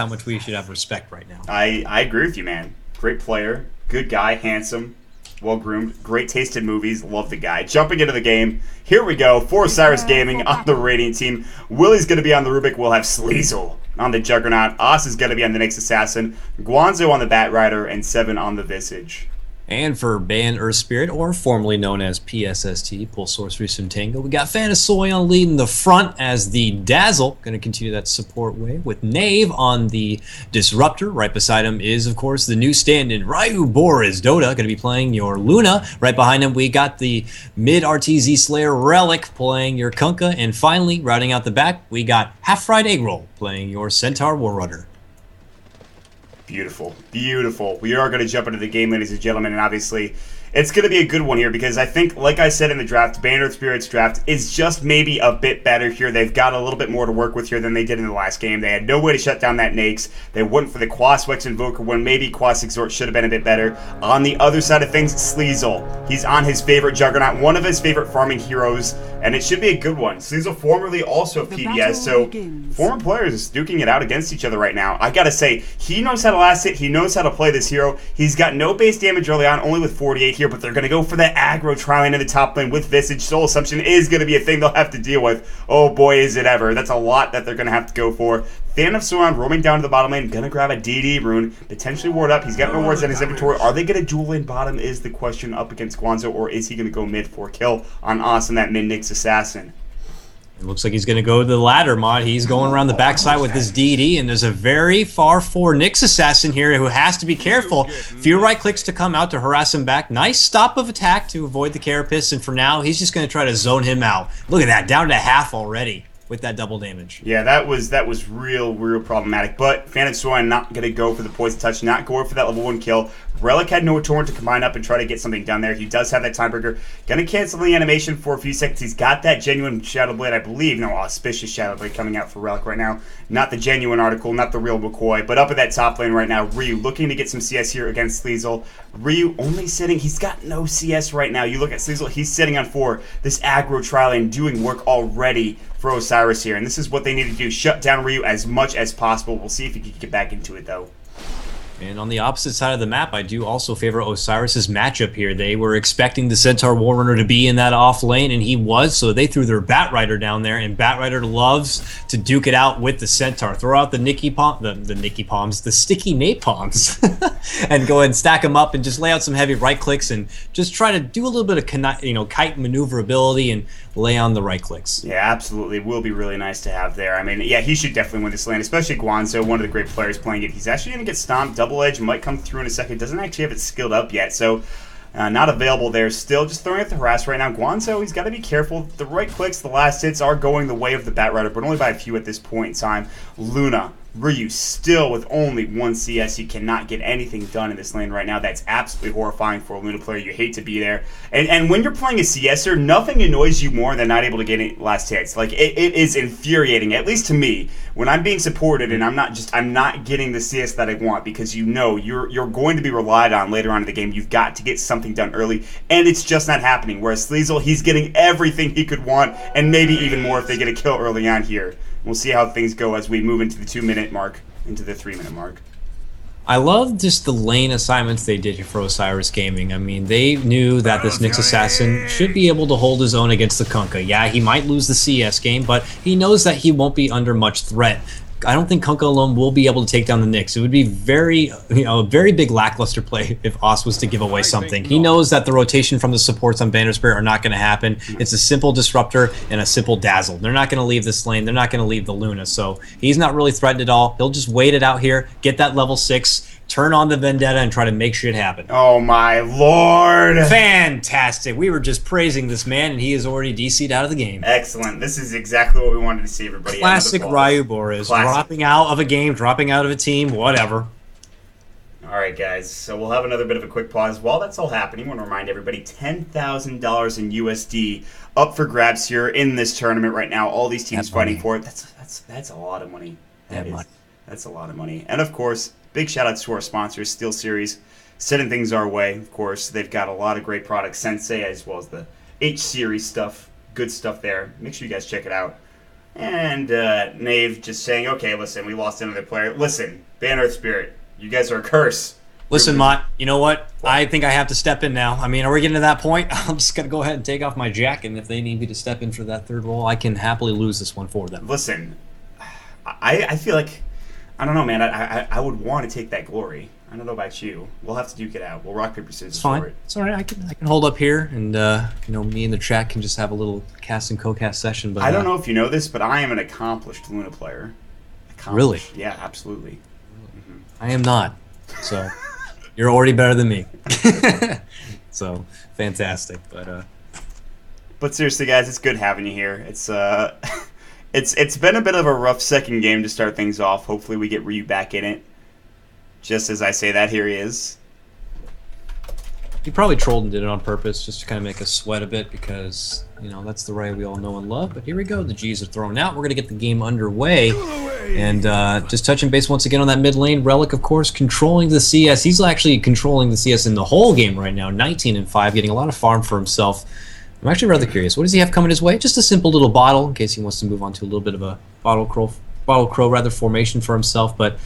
much we should have respect right now. I agree with you, man. Great player, good guy, handsome, well groomed, great taste in movies. Love the guy. Jumping into the game, here we go. For Osiris Gaming on the Radiant team. Willie's going to be on the Rubik. We'll have Sleazel on the Juggernaut. Os is going to be on the Nyx Assassin. Guanzo on the Bat Rider, and Seven on the Visage. And for Ban Earthspirit, or formerly known as PSST, Pull Sorcery Suntango, we got Fanasoy on lead in the front as the Dazzle, going to continue that support way, with Knave on the Disruptor. Right beside him is, of course, the new stand-in, Ryu Boris Dota, going to be playing your Luna. Right behind him, we got the mid-RTZ Slayer Relic playing your Kunkka. And finally, routing out the back, we got Half-Fried Egg Roll playing your Centaur Warrunner. Beautiful. Beautiful. We are going to jump into the game, ladies and gentlemen, and obviously it's going to be a good one here because I think, like I said in the draft, Banner Spirit's draft is just maybe a bit better here. They've got a little bit more to work with here than they did in the last game. They had no way to shut down that Nyx. They went for the Quas Wex Invoker when maybe Quas Exhort should have been a bit better. On the other side of things, Sleazel. He's on his favorite Juggernaut, one of his favorite farming heroes, and it should be a good one. Sleazel formerly also of PBS, so former players duking it out against each other right now. I gotta say, he knows how to last hit. He knows how to play this hero. He's got no base damage early on, only with 48 here, but they're going to go for that aggro trialing in the top lane with Visage. Soul Assumption is going to be a thing they'll have to deal with. Oh boy, is it ever. That's a lot that they're going to have to go for. Fan of Sauron roaming down to the bottom lane, going to grab a DD rune, potentially ward up. He's got no wards in his inventory. Are they going to duel in bottom is the question up against Guanzo, or is he going to go mid for a kill on Os and that mid Nyx Assassin? It looks like he's going to go to the ladder, Mod. He's going around the backside with this DD, and there's a very far forward Nyx Assassin here who has to be careful. Few right clicks to come out to harass him back. Nice stop of attack to avoid the Carapace, and for now, he's just going to try to zone him out. Look at that, down to half already with that double damage. Yeah, that was real problematic. But Fan of Swine not going to go for the Poison Touch, not going for that level 1 kill. Relic had no torrent to combine up and try to get something done there. He does have that Timebreaker. Going to cancel the animation for a few seconds. He's got that genuine Shadow Blade, I believe. No, auspicious Shadow Blade coming out for Relic right now. Not the genuine article, not the real McCoy. But up at that top lane right now, Ryu looking to get some CS here against Sleazel. Ryu only sitting, he's got no CS right now. You look at Sleazel, he's sitting on 4. This aggro trial and doing work already for Osiris here. And this is what they need to do. Shut down Ryu as much as possible. We'll see if he can get back into it though. And on the opposite side of the map, I do also favor Osiris' matchup here. They were expecting the Centaur Warrunner to be in that off lane, and he was, so they threw their Bat Rider down there, and Bat Rider loves to duke it out with the Centaur. Throw out the the sticky napalms, and go ahead and stack them up and just lay out some heavy right clicks and just try to do a little bit of kite maneuverability and lay on the right clicks. Yeah, absolutely. Will be really nice to have there. I mean, yeah, he should definitely win this lane, especially Guanzo, one of the great players playing it. He's actually going to get stomped. Double Edge might come through in a second. Doesn't actually have it skilled up yet, so not available there. Still just throwing at the harass right now. Guanzo, he's got to be careful. The right clicks, the last hits are going the way of the Bat Rider, but only by a few at this point in time. Luna, Ryu still with only 1 CS. You cannot get anything done in this lane right now. That's absolutely horrifying for a Luna player. You hate to be there. And when you're playing a CSer, nothing annoys you more than not able to get any last hits. Like, it is infuriating, at least to me, when I'm being supported and I'm not getting the CS that I want, because you know you're going to be relied on later on in the game. You've got to get something done early, and it's just not happening. Whereas Sleazel, he's getting everything he could want, and maybe even more if they get a kill early on here. We'll see how things go as we move into the 2-minute mark, into the 3-minute mark. I love just the lane assignments they did here for Osiris Gaming. I mean, they knew that this Nyx Assassin should be able to hold his own against the Kunkka. Yeah, he might lose the CS game, but he knows that he won't be under much threat. I don't think Kunkka alone will be able to take down the Nyx. It would be a very big lackluster play if Os was to give away something. He knows that the rotation from the supports on Banner Spirit are not going to happen. It's a simple Disruptor and a simple Dazzle. They're not going to leave this lane. They're not going to leave the Luna. So he's not really threatened at all. He'll just wait it out here, get that level 6, turn on the Vendetta, and try to make shit happen. Oh my lord! Fantastic. We were just praising this man, and he is already DC'd out of the game. Excellent. This is exactly what we wanted to see, everybody. Classic Ryu Boris. Dropping out of a game, dropping out of a team, whatever. Alright, guys. So we'll have another bit of a quick pause. While that's all happening, I want to remind everybody, $10,000 in USD up for grabs here in this tournament right now. All these teams fighting for it. That's a lot of money. That's a lot of money. And, of course, big shout-outs to our sponsors, SteelSeries, sending things our way. Of course, they've got a lot of great products, Sensei, as well as the H-Series stuff. Good stuff there. Make sure you guys check it out. And Nave just saying, okay, listen, we lost another player. Listen, ban Earthspirit. You guys are a curse. Listen, Mott, you know what? I think I have to step in now. I mean, are we getting to that point? I'm just going to go ahead and take off my jacket, and if they need me to step in for that third role, I can happily lose this one for them. Listen, I feel like, I don't know, man. I would want to take that glory. I don't know about you. We'll have to duke it out. We'll rock, paper, scissors. It's fine. For it. It's all right. I can hold up here, and me and the chat can just have a little cast and co-cast session. But I don't know if you know this, but I am an accomplished Luna player. Really? Yeah, absolutely. Mm-hmm. I am not. So you're already better than me. So fantastic. But seriously, guys, it's good having you here. It's been a bit of a rough second game to start things off. Hopefully we get Ryu back in it. Just as I say that, here he is. He probably trolled and did it on purpose just to kind of make us sweat a bit because, that's the Ryu we all know and love. But here we go. The G's are thrown out. We're going to get the game underway. And just touching base once again on that mid lane. Relic, of course, controlling the CS. He's actually controlling the CS in the whole game right now. 19-5, getting a lot of farm for himself. I'm actually rather curious. What does he have coming his way? Just a simple little bottle in case he wants to move on to a little bit of a bottle crow formation for himself. But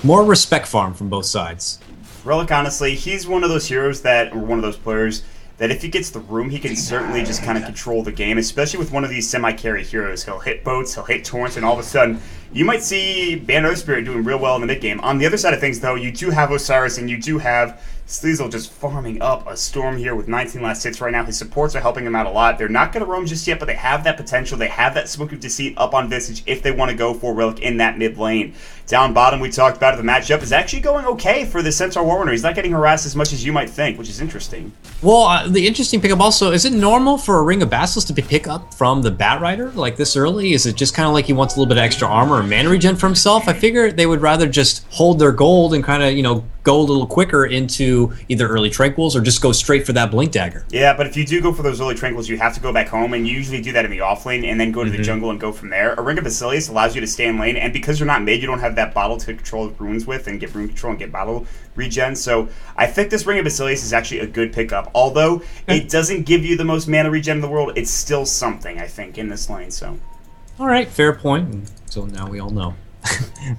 more respect farm from both sides. Relic, honestly, he's one of those heroes or one of those players that if he gets the room, he can certainly just kind of control the game, especially with one of these semi-carry heroes. He'll hit boats, he'll hit torrents, and all of a sudden, you might see Ban Earthspirit doing real well in the mid-game. On the other side of things, though, you do have Osiris, and you do have Sleazel just farming up a storm here with 19 last hits right now. His supports are helping him out a lot. They're not going to roam just yet, but they have that potential. They have that Smoke of Deceit up on Visage if they want to go for Relic in that mid lane. Down bottom, we talked about it. The matchup is actually going okay for the Centaur Warrunner. He's not getting harassed as much as you might think, which is interesting. Well, the interesting pickup also, is it normal for a Ring of Basilisk to pick up from the Batrider like this early? Is it just kind of like he wants a little bit of extra armor or mana regen for himself? I figure they would rather just hold their gold and kind of, go a little quicker into either early Tranquils or just go straight for that Blink Dagger. Yeah, but if you do go for those early Tranquils, you have to go back home, and you usually do that in the off lane and then go to the jungle and go from there. A Ring of Basilius allows you to stay in lane, and because you're not mid, you don't have that bottle to control runes with and get rune control and get bottle regen. So I think this Ring of Basilius is actually a good pickup. Although it doesn't give you the most mana regen in the world, it's still something, I think, in this lane. So, all right, fair point. So now we all know.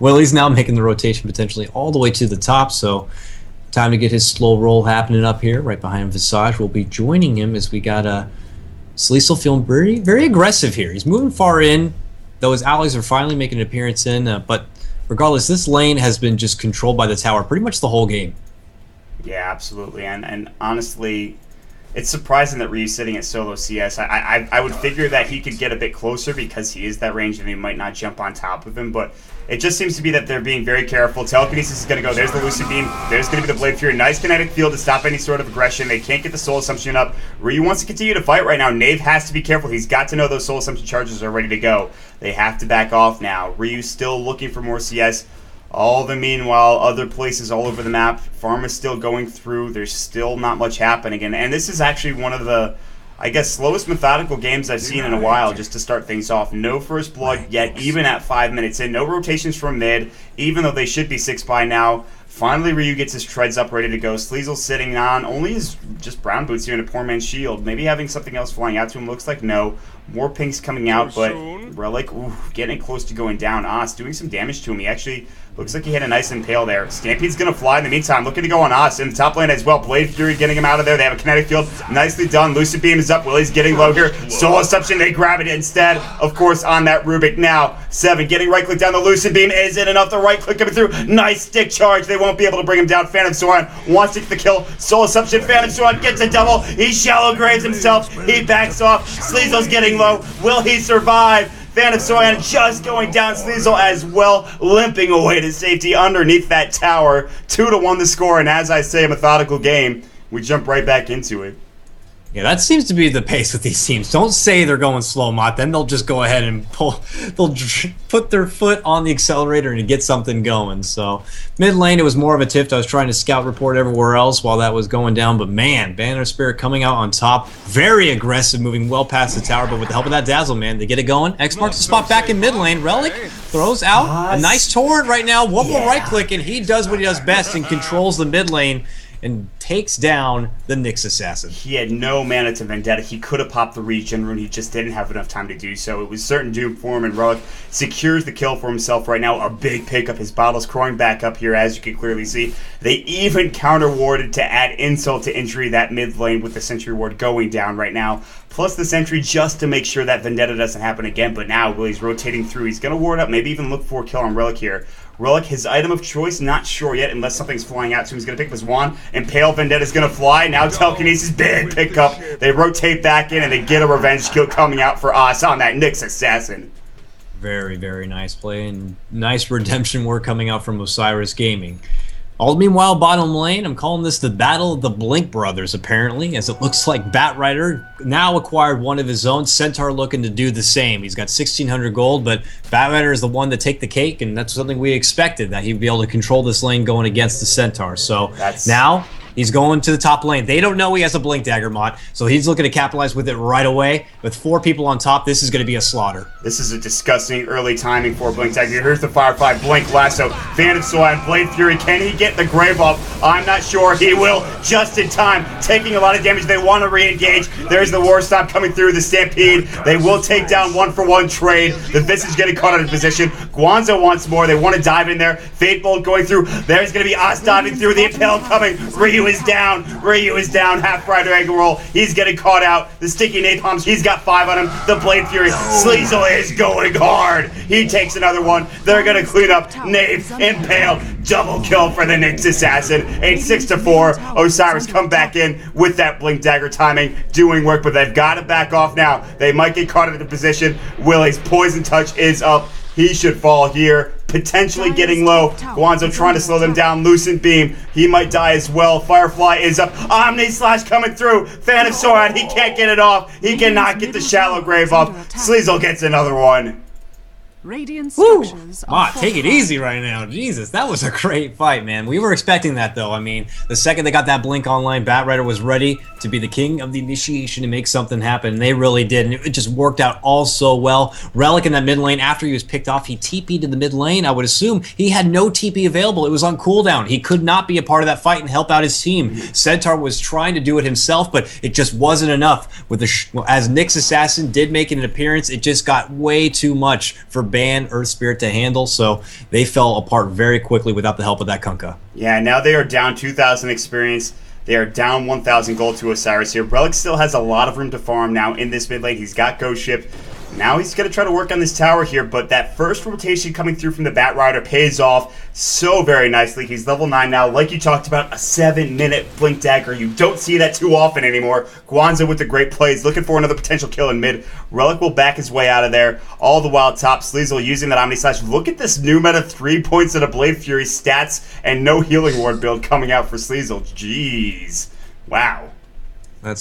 Willie's now making the rotation potentially all the way to the top, so time to get his slow roll happening up here. Right behind Visage will be joining him as we got Sleazel feeling very, very aggressive here. He's moving far in, though his allies are finally making an appearance in, but regardless, this lane has been just controlled by the tower pretty much the whole game. Yeah, absolutely, and honestly, it's surprising that Ryu's sitting at solo CS. I would figure that he could get a bit closer because he is that range and he might not jump on top of him, but it just seems to be that they're being very careful. Telekinesis is going to go. There's the Lucid Beam. There's going to be the Blade Fury. Nice kinetic field to stop any sort of aggression. They can't get the Soul Assumption up. Ryu wants to continue to fight right now. Knave has to be careful. He's got to know those Soul Assumption charges are ready to go. They have to back off now. Ryu's still looking for more CS. All the meanwhile, other places all over the map, farm is still going through. There's still not much happening. And this is actually one of the, I guess, slowest methodical games I've seen in a while just to start things off. No first blood yet, even at 5 minutes in. No rotations from mid, even though they should be 6 by now. Finally, Ryu gets his treads up, ready to go. Sleazel sitting on only his just brown boots here and a poor man's shield. Maybe having something else flying out to him. Looks like no. More pinks coming out, but Relic, getting close to going down. Os doing some damage to him. He actually Looks like he had a nice impale there. Stampede's going to fly in the meantime, looking to go on Os in the top lane as well. Blade Fury getting him out of there. They have a kinetic field. Nicely done. Lucid Beam is up. Willie's getting low here. Soul Assumption, they grab it instead, of course, on that Rubik. Now, 7 getting right click down the Lucid Beam. Isn't enough. The right click coming through. Nice stick charge. They won't be able to bring him down. Phantom Soren wants to get the kill. Soul Assumption, Phantom Soren gets a double. He shallow graves himself. He backs off. Sleazel's getting low. Will he survive? Phantom Soyan just going down. Sleazel as well, limping away to safety underneath that tower. 2-1 the score, and as I say, a methodical game. We jump right back into it. Yeah, that seems to be the pace with these teams. Don't say they're going slow, Mott. Then they'll just go ahead and they'll put their foot on the accelerator and get something going. So mid lane, it was more of a tiff. I was trying to scout report everywhere else while that was going down. But man, Earthspirit coming out on top. Very aggressive, moving well past the tower. But with the help of that Dazzle, man, they get it going. X marks the spot back in mid lane. Relic throws out a nice torrent right now. One more right click, and he does what he does best and controls the mid lane and takes down the Nyx Assassin. He had no mana to Vendetta. He could have popped the regen rune. He just didn't have enough time to do so. It was certain doom for him, and Relic secures the kill for himself right now. A big pickup. His bottle's crawling back up here, as you can clearly see. They even counter-warded to add insult to injury that mid lane with the Sentry Ward going down right now. Plus the Sentry just to make sure that Vendetta doesn't happen again. But now Willie's rotating through. He's going to ward up, maybe even look for a kill on Relic here. Relic, his item of choice, not sure yet unless something's flying out to him. He's going to pick up his wand. Impale Vendetta's going to fly. Now Telekinesis, big pickup. They rotate back in and they get a revenge kill coming out for us on that Nyx Assassin. Very, very nice play and nice redemption work coming out from Osiris Gaming. All meanwhile, bottom lane, I'm calling this the Battle of the Blink Brothers, apparently, as it looks like Batrider now acquired one of his own. Centaur looking to do the same. He's got 1,600 gold, but Batrider is the one to take the cake, and that's something we expected, that he'd be able to control this lane going against the Centaur. So now he's going to the top lane. They don't know he has a Blink Dagger mod, so he's looking to capitalize with it right away. With 4 people on top, this is going to be a slaughter. This is a disgusting early timing for Blink Dagger. Here's the Firefly, Blink Lasso, Phantom Soul, Blade Fury. Can he get the Grave off? I'm not sure. He will, just in time, taking a lot of damage. They want to re-engage. There's the War Stomp coming through, the Stampede. They will take down 1-for-1 trade. The Visage getting caught out of position. Guanzo wants more. They want to dive in there. Fate Bolt going through. There's going to be Oz diving through. The Impale coming. Ryu is down. Ryu is down. Half Rider Angle Roll. He's getting caught out. The Sticky Napalms. He's got 5 on him. The Blade Fury. Sleazel is going hard. He takes another one. They're going to clean up. Nave. Impale. Double kill for the Nyx Assassin. It's 6-4. Osiris come back in with that Blink Dagger timing. Doing work, but they've got to back off now. They might get caught into position. Willie's Poison Touch is up. He should fall here, potentially getting low. Guanzo trying to slow them down. Lucent Beam, he might die as well. Firefly is up. Omni Slash coming through. Phantom Sword, he can't get it off. He cannot get the Shallow Grave off. Sleazel gets another one. Radiant structures are take it easy right now. Jesus, that was a great fight, man. We were expecting that, though. I mean, the second they got that Blink online, Batrider was ready to be the king of the initiation and make something happen, and they really did, and it just worked out all so well. Relic in that mid lane, after he was picked off, he TP'd to the mid lane. I would assume he had no TP available. It was on cooldown. He could not be a part of that fight and help out his team. Centaur was trying to do it himself, but it just wasn't enough. With the as Nyx Assassin did make an appearance, it just got way too much for Earthspirit to handle, so they fell apart very quickly without the help of that Kunkka. Yeah, now they are down 2,000 experience. They are down 1,000 gold to Osiris here. Relic still has a lot of room to farm now in this mid lane. He's got Ghost Ship. Now he's going to try to work on this tower here, but that first rotation coming through from the Batrider pays off so very nicely. He's level 9 now. Like you talked about, a 7-minute Blink Dagger. You don't see that too often anymore. Guanzo with the great plays, looking for another potential kill in mid. Relic will back his way out of there. All the while, top Sleazel using that Omni Slash. Look at this new meta 3 points and a Blade Fury stats and no Healing Ward build coming out for Sleazel. Jeez. Wow. That's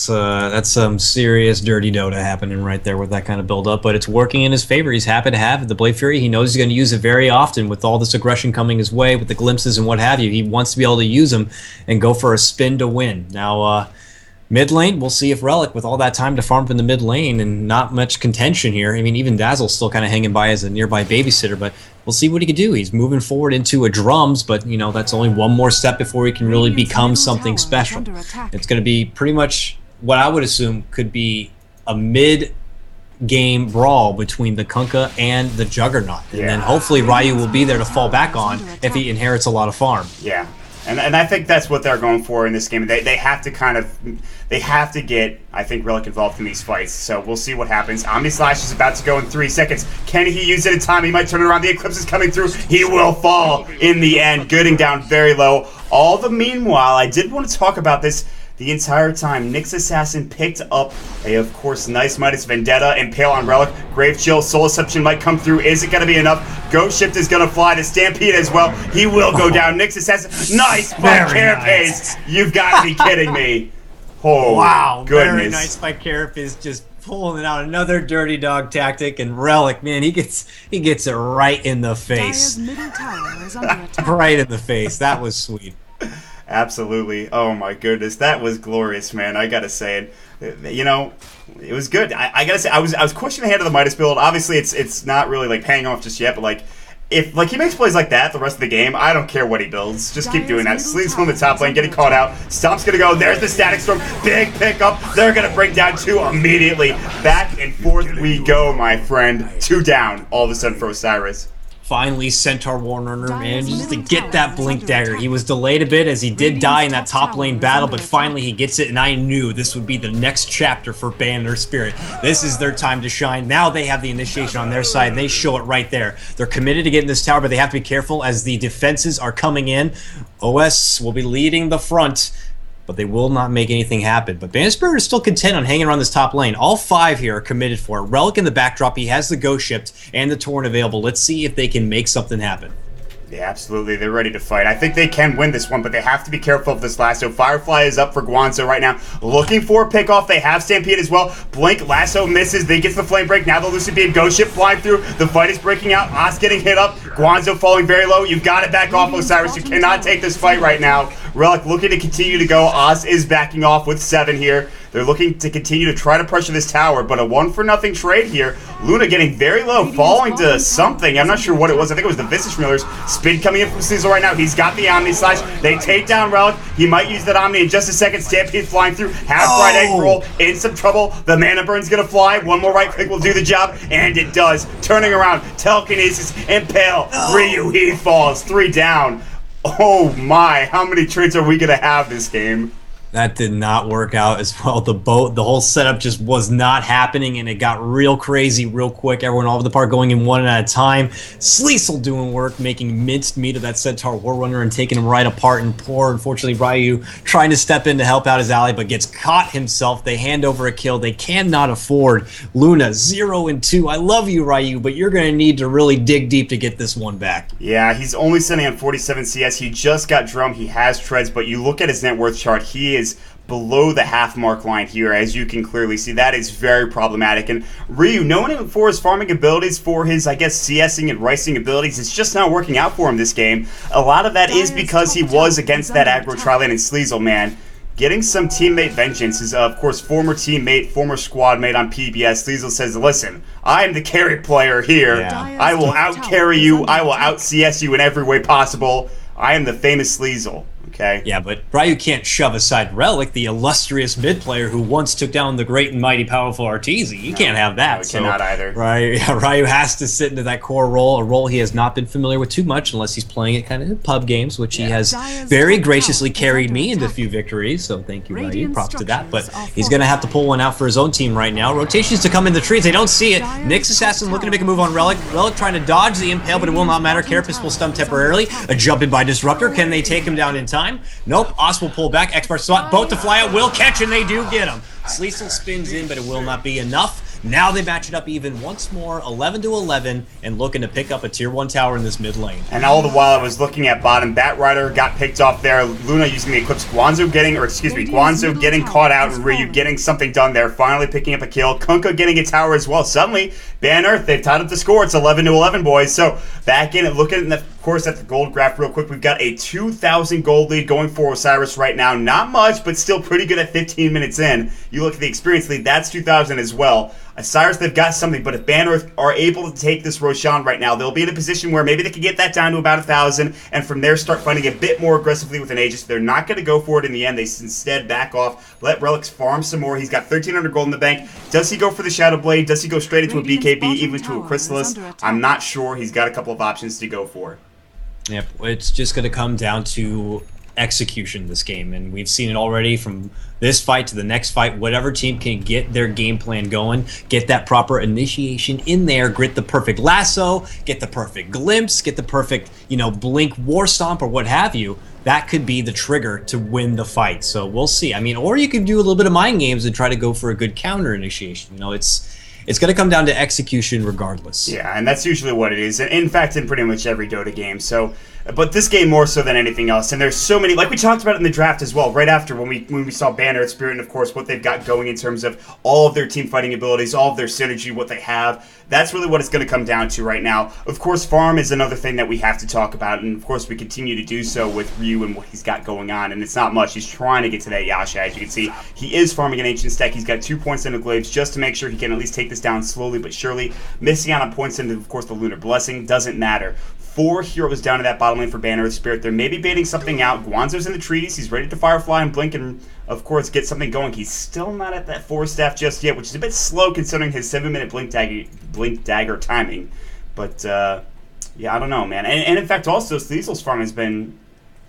some serious dirty Dota happening right there with that kind of build-up, but it's working in his favor. He's happy to have the Blade Fury. He knows he's going to use it very often with all this aggression coming his way, with the glimpses and what have you. He wants to be able to use them and go for a spin to win. Now, mid lane, we'll see if Relic, with all that time to farm from the mid lane and not much contention here. I mean, even Dazzle's still kind of hanging by as a nearby babysitter, but we'll see what he can do. He's moving forward into a drums, but, you know, that's only one more step before he can really become something special. It's going to be pretty much what I would assume could be a mid game brawl between the Kunkka and the Juggernaut. And then hopefully Ryu will be there to fall back on if he inherits a lot of farm. Yeah. And I think that's what they're going for in this game. They have to get, I think, Relic involved in these fights. So we'll see what happens. Omni Slash is about to go in 3 seconds. Can he use it in time? He might turn it around. The Eclipse is coming through. He will fall in the end. Gooding down very low. All the meanwhile, I did want to talk about this. The entire time, Nyx Assassin picked up a, of course, nice Midas Vendetta, Impale on Relic, Grave Chill, Soul Assumption might come through. Is it going to be enough? Ghost Shift is going to fly to Stampede as well. He will go down. Nyx Assassin, nice by Carapace. You've got to be kidding me. Oh, wow, goodness. Very nice by Carapace, just pulling it out. Another dirty dog tactic, and Relic, man, he gets it right in the face. Middle tower is under attack. Right in the face. That was sweet. Absolutely. Oh my goodness, that was glorious, man. I gotta say it. You know, it was good. I gotta say, I was questioning the hand of the Midas build. Obviously, it's not really like paying off just yet, but like if like he makes plays like that the rest of the game, I don't care what he builds. Just keep doing that. Sleeves on the top lane, getting caught out. Stomp's gonna go. There's the Static Storm. Big pickup. They're gonna bring down 2 immediately. Back and forth we go, my friend. 2 down. All of a sudden for Osiris. Finally, Centaur Warrunner manages to get that Blink Dagger. He was delayed a bit as he did die in that top lane battle, but finally he gets it, and I knew this would be the next chapter for Earthspirit. This is their time to shine. Now they have the initiation on their side, and they show it right there. They're committed to getting this tower, but they have to be careful as the defenses are coming in. OS will be leading the front, but they will not make anything happen. But Earthspirit is still content on hanging around this top lane. All 5 here are committed for it. Relic in the backdrop. He has the Ghost Shift and the Torrent available. Let's see if they can make something happen. Yeah, absolutely. They're ready to fight. I think they can win this one, but they have to be careful of this lasso. Firefly is up for Guanzo right now. Looking for a pickoff. They have Stampede as well. Blink, lasso misses. They get the flame break. Now the Lucid Beam. Ghost Ship flying through. The fight is breaking out. Os getting hit up. Guanzo falling very low. You've got to back off, Osiris. You cannot take this fight right now. Relic looking to continue to go. Os is backing off with 7 here. They're looking to continue to try to pressure this tower, but a 1-for-0 trade here. Luna getting very low, falling to something. I'm not sure what it was. I think it was the Visage Familiars. Spin coming in from Cecil right now. He's got the Omni Slash. They take down Relic. He might use that Omni in just a second. Stampede flying through. Half-right egg roll. In some trouble. The Mana Burn's going to fly. One more right click will do the job, and it does. Turning around. Telekinesis. Impale. Ryu, he falls. 3 down. Oh my, how many trades are we going to have this game? That did not work out as well. The whole setup just was not happening, and it got real crazy real quick. Everyone all over the park going in one at a time. Sleesel doing work, making minced meat of that Centaur Warrunner and taking him right apart. And poor, unfortunately, Ryu trying to step in to help out his ally, but gets caught himself. They hand over a kill. They cannot afford Luna 0-2. I love you, Ryu, but you're going to need to really dig deep to get this one back. Yeah, he's only sitting on 47 CS. He just got Drum. He has treads, but you look at his net worth chart. He is below the half mark line here, as you can clearly see. That is very problematic. And Ryu, knowing him for his farming abilities, for his, I guess, CSing and ricing abilities, it's just not working out for him this game. A lot of that is because he was against that aggro tri-lane and Sleezel, man. Getting some teammate vengeance is, of course, former teammate, former squad mate on PBS. Sleezel says, listen, I am the carry player here. Yeah. I will out-carry you. I will out-CS you in every way possible. I am the famous Sleezel. Okay. Yeah, but Ryu can't shove aside Relic, the illustrious mid player who once took down the great and mighty powerful Arteezy. He can't have that. No, he cannot either. Ryu has to sit into that core role, a role he has not been familiar with too much unless he's playing it kind of in pub games, which he has very graciously carried me into a few victories. So thank you, Ryu. Props to that. But he's going to have to pull one out for his own team right now. Rotations to come in the trees. They don't see it. Nyx Assassin looking to make a move on Relic. Relic trying to dodge the Impale, but it will not matter. Carapace will stun temporarily. A jump in by Disruptor. Can they take him down in time? Nope. Os will pull back. Expert spot. Boat to fly out. Will catch, and they do get him. Sleesel spins in, but it will not be enough. Now they match it up even once more, 11-11, and looking to pick up a tier 1 tower in this mid lane. And all the while I was looking at bottom, Bat Rider got picked off there. Luna using the Eclipse. Guanzo getting caught out, and Ryu getting something done there. Finally picking up a kill. Kunkka getting a tower as well. Suddenly, Ban Earth, they've tied up the score. It's 11-11, boys. So back in it, looking at the course, at the gold graph real quick, we've got a 2,000 gold lead going for Osiris right now. Not much, but still pretty good at 15 minutes in. You look at the experience lead, that's 2,000 as well. Osiris, they've got something, but if Ban Earth are able to take this Roshan right now, they'll be in a position where maybe they can get that down to about 1,000, and from there start fighting a bit more aggressively with an Aegis. They're not going to go for it in the end. They instead back off, let Relics farm some more. He's got 1,300 gold in the bank. Does he go for the Shadow Blade? Does he go straight into a BKB, even to a Chrysalis? I'm not sure. He's got a couple of options to go for. Yep, it's just going to come down to execution this game, and we've seen it already from this fight to the next fight. Whatever team can get their game plan going, get that proper initiation in there, grit the perfect lasso, get the perfect glimpse, get the perfect, blink war stomp or what have you, that could be the trigger to win the fight. So we'll see. I mean, or you could do a little bit of mind games and try to go for a good counter initiation. It's going to come down to execution regardless. Yeah, and that's usually what it is. In fact, in pretty much every Dota game. So, but this game more so than anything else. And there's so many, like we talked about in the draft as well, right after when we saw Ban Earthspirit, and of course what they've got going in terms of all of their team fighting abilities, all of their synergy, what they have. That's really what it's going to come down to right now. Of course, farm is another thing that we have to talk about, and of course we continue to do so with Ryu and what he's got going on, and it's not much. He's trying to get to that Yasha, as you can see. He is farming an Ancient Stack. He's got 2 points into Glaives just to make sure he can at least take this down slowly but surely. Missing out on points into, of course, the Lunar Blessing. Doesn't matter. 4 heroes down to that bottom lane for Ban Earthspirit. They're maybe baiting something out. Guanzo's in the trees. He's ready to Firefly and Blink and, of course, get something going. He's still not at that 4 staff just yet, which is a bit slow considering his 7-minute Blink Dagger timing. But, yeah, I don't know, man. And in fact, also, Liesl's farm has been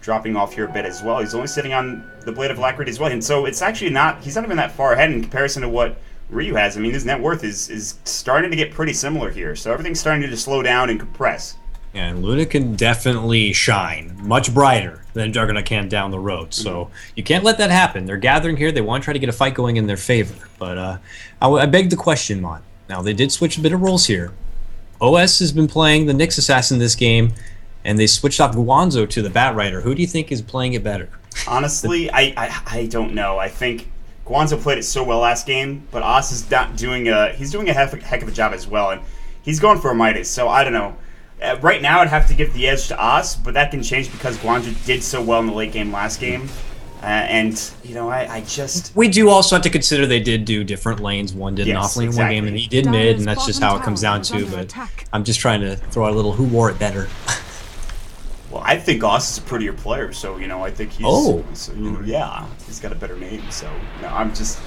dropping off here a bit as well. He's only sitting on the Blade of Alacrity as well. And so it's actually he's not even that far ahead in comparison to what Ryu has. I mean, his net worth is starting to get pretty similar here. So everything's starting to slow down and compress. Yeah, and Luna can definitely shine much brighter than Juggernaut can down the road. So you can't let that happen. They're gathering here. They want to try to get a fight going in their favor. But I beg the question, Mont. Now, they did switch a bit of roles here. OS has been playing the Nyx Assassin this game, and they switched off Guanzo to the Bat Rider. Who do you think is playing it better? Honestly, I don't know. I think Guanzo played it so well last game, but Os is not doing he's doing a heck of a job as well, and he's going for a Midas, so I don't know. Right now, I'd have to give the edge to Os, but that can change because Guanzo did so well in the late game last game. And, I just... We do also have to consider they did do different lanes. One did an off lane in one game, and he did mid, and that's just how it comes down to. But I'm just trying to throw out a little who wore it better. Well, I think Os is a prettier player, so, I think he's... Oh. Yeah, he's got a better name, so, I'm just...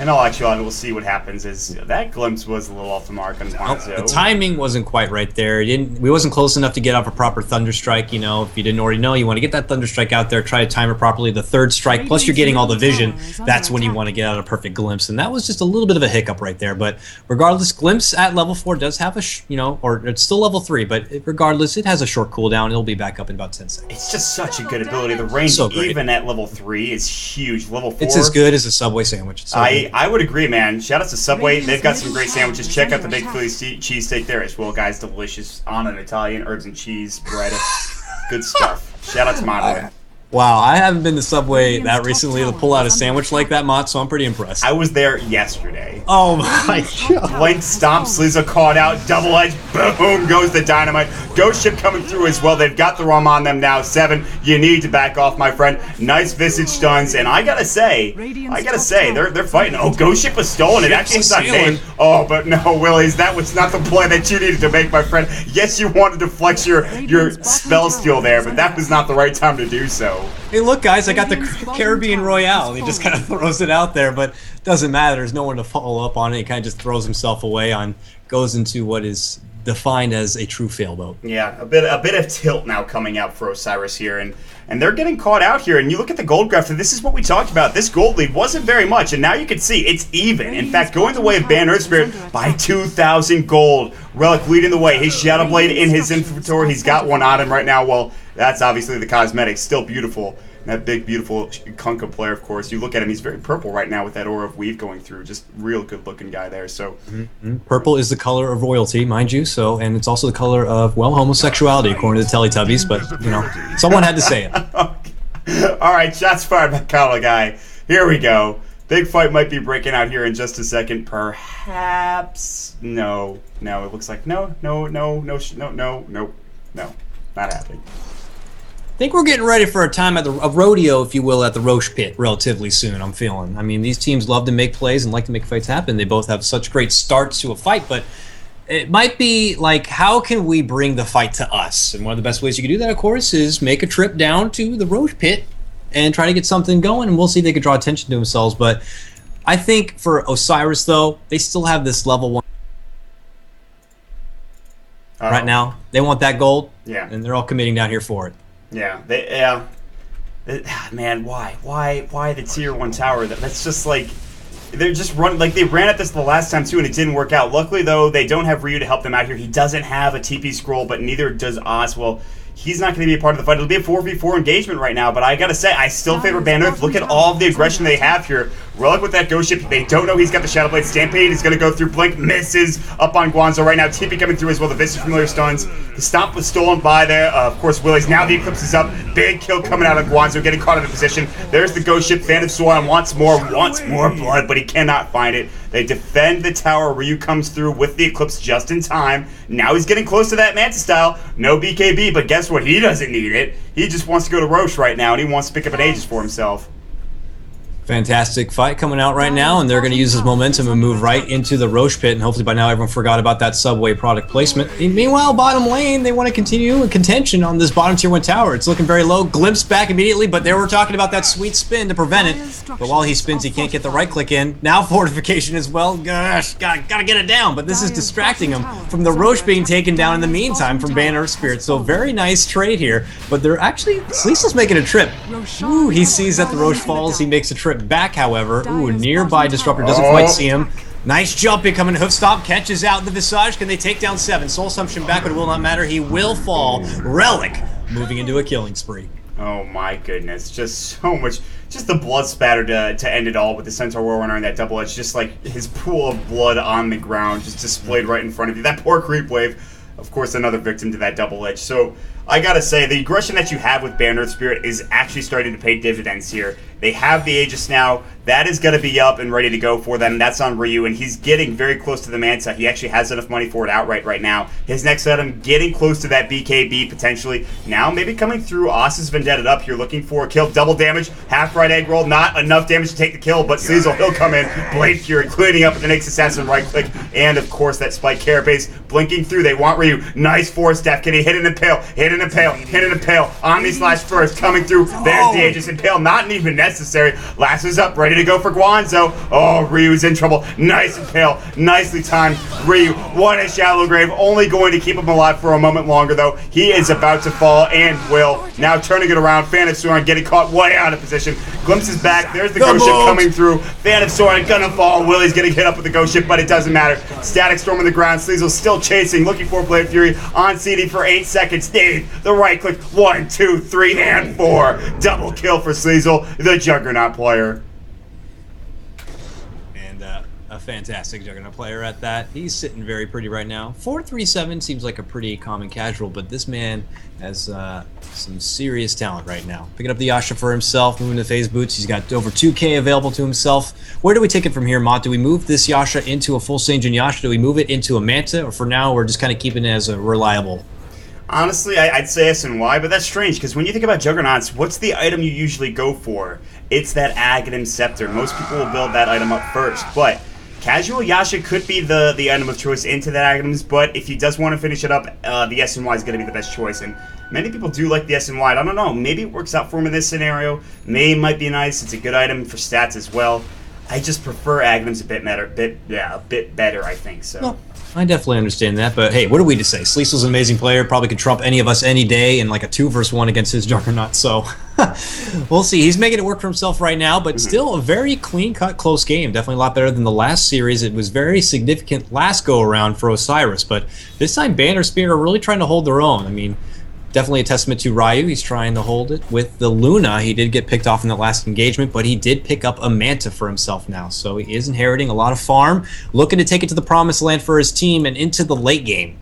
In all actuality, we'll see what happens. That glimpse was a little off the mark on Guanzo. The timing wasn't quite right there. We wasn't close enough to get off a proper Thunder Strike. If you didn't already know, you want to get that Thunder Strike out there, try to time it properly. The third strike, plus you're getting all the vision, that's when you want to get out a perfect glimpse. And that was just a little bit of a hiccup right there. But regardless, glimpse at level 4 does have or it's still level 3, but regardless, it has a short cooldown. It'll be back up in about 10 seconds. It's just such a good ability. The range, even at level 3, is huge. Level 4. It's as good as a Subway sandwich. I would agree, man. Shout out to Subway. They've got some great sandwiches. Check out the Big Philly cheesesteak there as well, guys. Delicious on an Italian herbs and cheese bread. Good stuff. Shout out to Monterey. Wow, I haven't been to Subway that recently to pull out a sandwich like that, Mott, so I'm pretty impressed. I was there yesterday. Oh my god. Blink, stomp, Slizza caught out, double edge, boom, goes the dynamite. Ghost Ship coming through as well. They've got the ROM on them now. 7, you need to back off, my friend. Nice Visage stuns, and I gotta say, they're fighting. Oh, Ghost Ship was stolen. It actually is not named. Oh, but no, Willies, that was not the play that you needed to make, my friend. Yes, you wanted to flex your spell steal there, but that was not the right time to do so. Hey, look, guys, I got the Caribbean Royale. He just kind of throws it out there, but it doesn't matter. There's no one to follow up on it. He kind of just throws himself away goes into what is defined as a true failboat. Yeah, a bit of tilt now coming out for Osiris here, and they're getting caught out here. And you look at the gold graph, and this is what we talked about. This gold lead wasn't very much, and now you can see it's even. In fact, going the way of Ban Earthspirit by 2,000 gold. Relic leading the way. His Shadow Blade in his inventory. He's got one on him right now. Well, that's obviously the cosmetics. Still beautiful. That big, beautiful Kunkka player, of course. You look at him, he's very purple right now with that aura of weave going through. Just real good-looking guy there. So, purple is the color of royalty, mind you. So, and it's also the color of, well, homosexuality, according to the Teletubbies. But, someone had to say it. All right, shots fired by Kala guy. Here we go. Big fight might be breaking out here in just a second. Perhaps. No. It looks like no. Not happening. I think we're getting ready for a time at a rodeo, if you will, at the Roche Pit relatively soon, I'm feeling. I mean, these teams love to make plays and like to make fights happen. They both have such great starts to a fight, but it might be like, how can we bring the fight to us? And one of the best ways you can do that, of course, is make a trip down to the Roche Pit and try to get something going, and we'll see if they can draw attention to themselves. But I think for Osiris, though, they still have this level 1 right now. They want that gold, and they're all committing down here for it. Yeah, man, why the tier 1 tower? That's just like, they're just running, like they ran at this the last time too, and it didn't work out. Luckily though, they don't have Ryu to help them out here. He doesn't have a TP scroll, but neither does Oz. Well, he's not going to be a part of the fight. It'll be a 4v4 engagement right now, but I gotta say, I still favor Bandit. Look at all of the aggression they have here. Relic with that ghost ship. They don't know he's got the Shadow Blade. Stampede is going to go through. Blink misses up on Guanzo right now. TP coming through as well. The Vista Familiar stuns. The stomp was stolen by there. Of course, Willie's. Now the Eclipse is up. Big kill coming out of Guanzo, getting caught in a position. There's the ghost ship. Fan of Swan wants more blood, but he cannot find it. They defend the tower. Ryu comes through with the Eclipse just in time. Now he's getting close to that Manta style. No BKB, but guess what? He doesn't need it. He just wants to go to Roche right now, and he wants to pick up an Aegis for himself. Fantastic fight coming out right now, and they're going to use this momentum and move right into the Roche Pit, and hopefully by now everyone forgot about that Subway product placement. Meanwhile, bottom lane, they want to continue in contention on this bottom tier 1 tower. It's looking very low, glimpsed back immediately, but they were talking about that sweet spin to prevent it. But while he spins, he can't get the right click in. Now fortification as well. Gosh, gotta get it down, but this is distracting him from the Roche being taken down in the meantime from Ban Earthspirit. So very nice trade here, but they're actually, Sleesel's making a trip. Ooh, he sees that the Roche falls, he makes a trip back, however. Ooh, nearby Disruptor doesn't quite see him. Nice jump incoming. Hoof stomp catches out the Visage. Can they take down 7? Soul Assumption back, but it will not matter. He will fall. Relic moving into a killing spree. Oh my goodness. Just so much. Just the blood spatter to end it all with the Centaur Warrunner and that double edge. Just like his pool of blood on the ground just displayed right in front of you. That poor creep wave. Of course, another victim to that double edge. So I gotta say, the aggression that you have with Ban Earthspirit is actually starting to pay dividends here. They have the Aegis now. That is going to be up and ready to go for them. That's on Ryu, and he's getting very close to the Manta. He actually has enough money for it outright right now. His next item, getting close to that BKB potentially. Now, maybe coming through Osis Vendetta up here, looking for a kill. Double damage, half right egg roll. Not enough damage to take the kill, but Cecil, he'll come in. Blade Fury, cleaning up with the next assassin right click. And, of course, that Spike Carapace blinking through. They want Ryu. Nice force staff. Can he hit an Impale? Hit an Impale. Hit an Impale. Omni slash first coming through. There's the Aegis Impale. Not even necessary. Last is up, ready to go for Guanzo. Oh, Ryu's in trouble. Nice Impale. Nicely timed. Ryu, what a shallow grave. Only going to keep him alive for a moment longer, though. He is about to fall and will. Now turning it around. Fan of Soren getting caught way out of position. Glimpses back. There's the ghost ship coming through. Fan of Soren gonna fall. Willie's getting hit up with the ghost ship, but it doesn't matter. Static Storm on the ground. Sleazel still chasing, looking for Blade Fury on CD for 8 seconds. Dave, the right click. 1, 2, 3, and 4. Double kill for Sleazel, the Juggernaut player. And a fantastic Juggernaut player at that. He's sitting very pretty right now. 437 seems like a pretty common casual, but this man has some serious talent right now. Picking up the Yasha for himself, moving to phase boots. He's got over 2k available to himself. Where do we take it from here, Mott? Do we move this Yasha into a full Saint Yasha? Do we move it into a Manta? Or for now, we're just kind of keeping it as a reliable? Honestly, I'd say SNY, but that's strange, because when you think about Juggernauts, what's the item you usually go for? It's that Aghanim Scepter. Most people will build that item up first, but Casual Yasha could be the item of choice into that Aghanims, but if he does want to finish it up, the SNY is going to be the best choice, and many people do like the SNY. I don't know, maybe it works out for him in this scenario. May might be nice, it's a good item for stats as well. I just prefer Aghanims a bit better, I think, so. Well, I definitely understand that, but hey, what are we to say? Sleesel's an amazing player, probably could trump any of us any day in like a 2-versus-1 against his Juggernaut, so we'll see. He's making it work for himself right now, but still a very clean-cut, close game. Definitely a lot better than the last series. It was very significant last go-around for Osiris, but this time Ban Earthspirit are really trying to hold their own. I mean, definitely a testament to Ryu. He's trying to hold it. With the Luna, he did get picked off in that last engagement, but he did pick up a Manta for himself now. So he is inheriting a lot of farm, looking to take it to the promised land for his team and into the late game.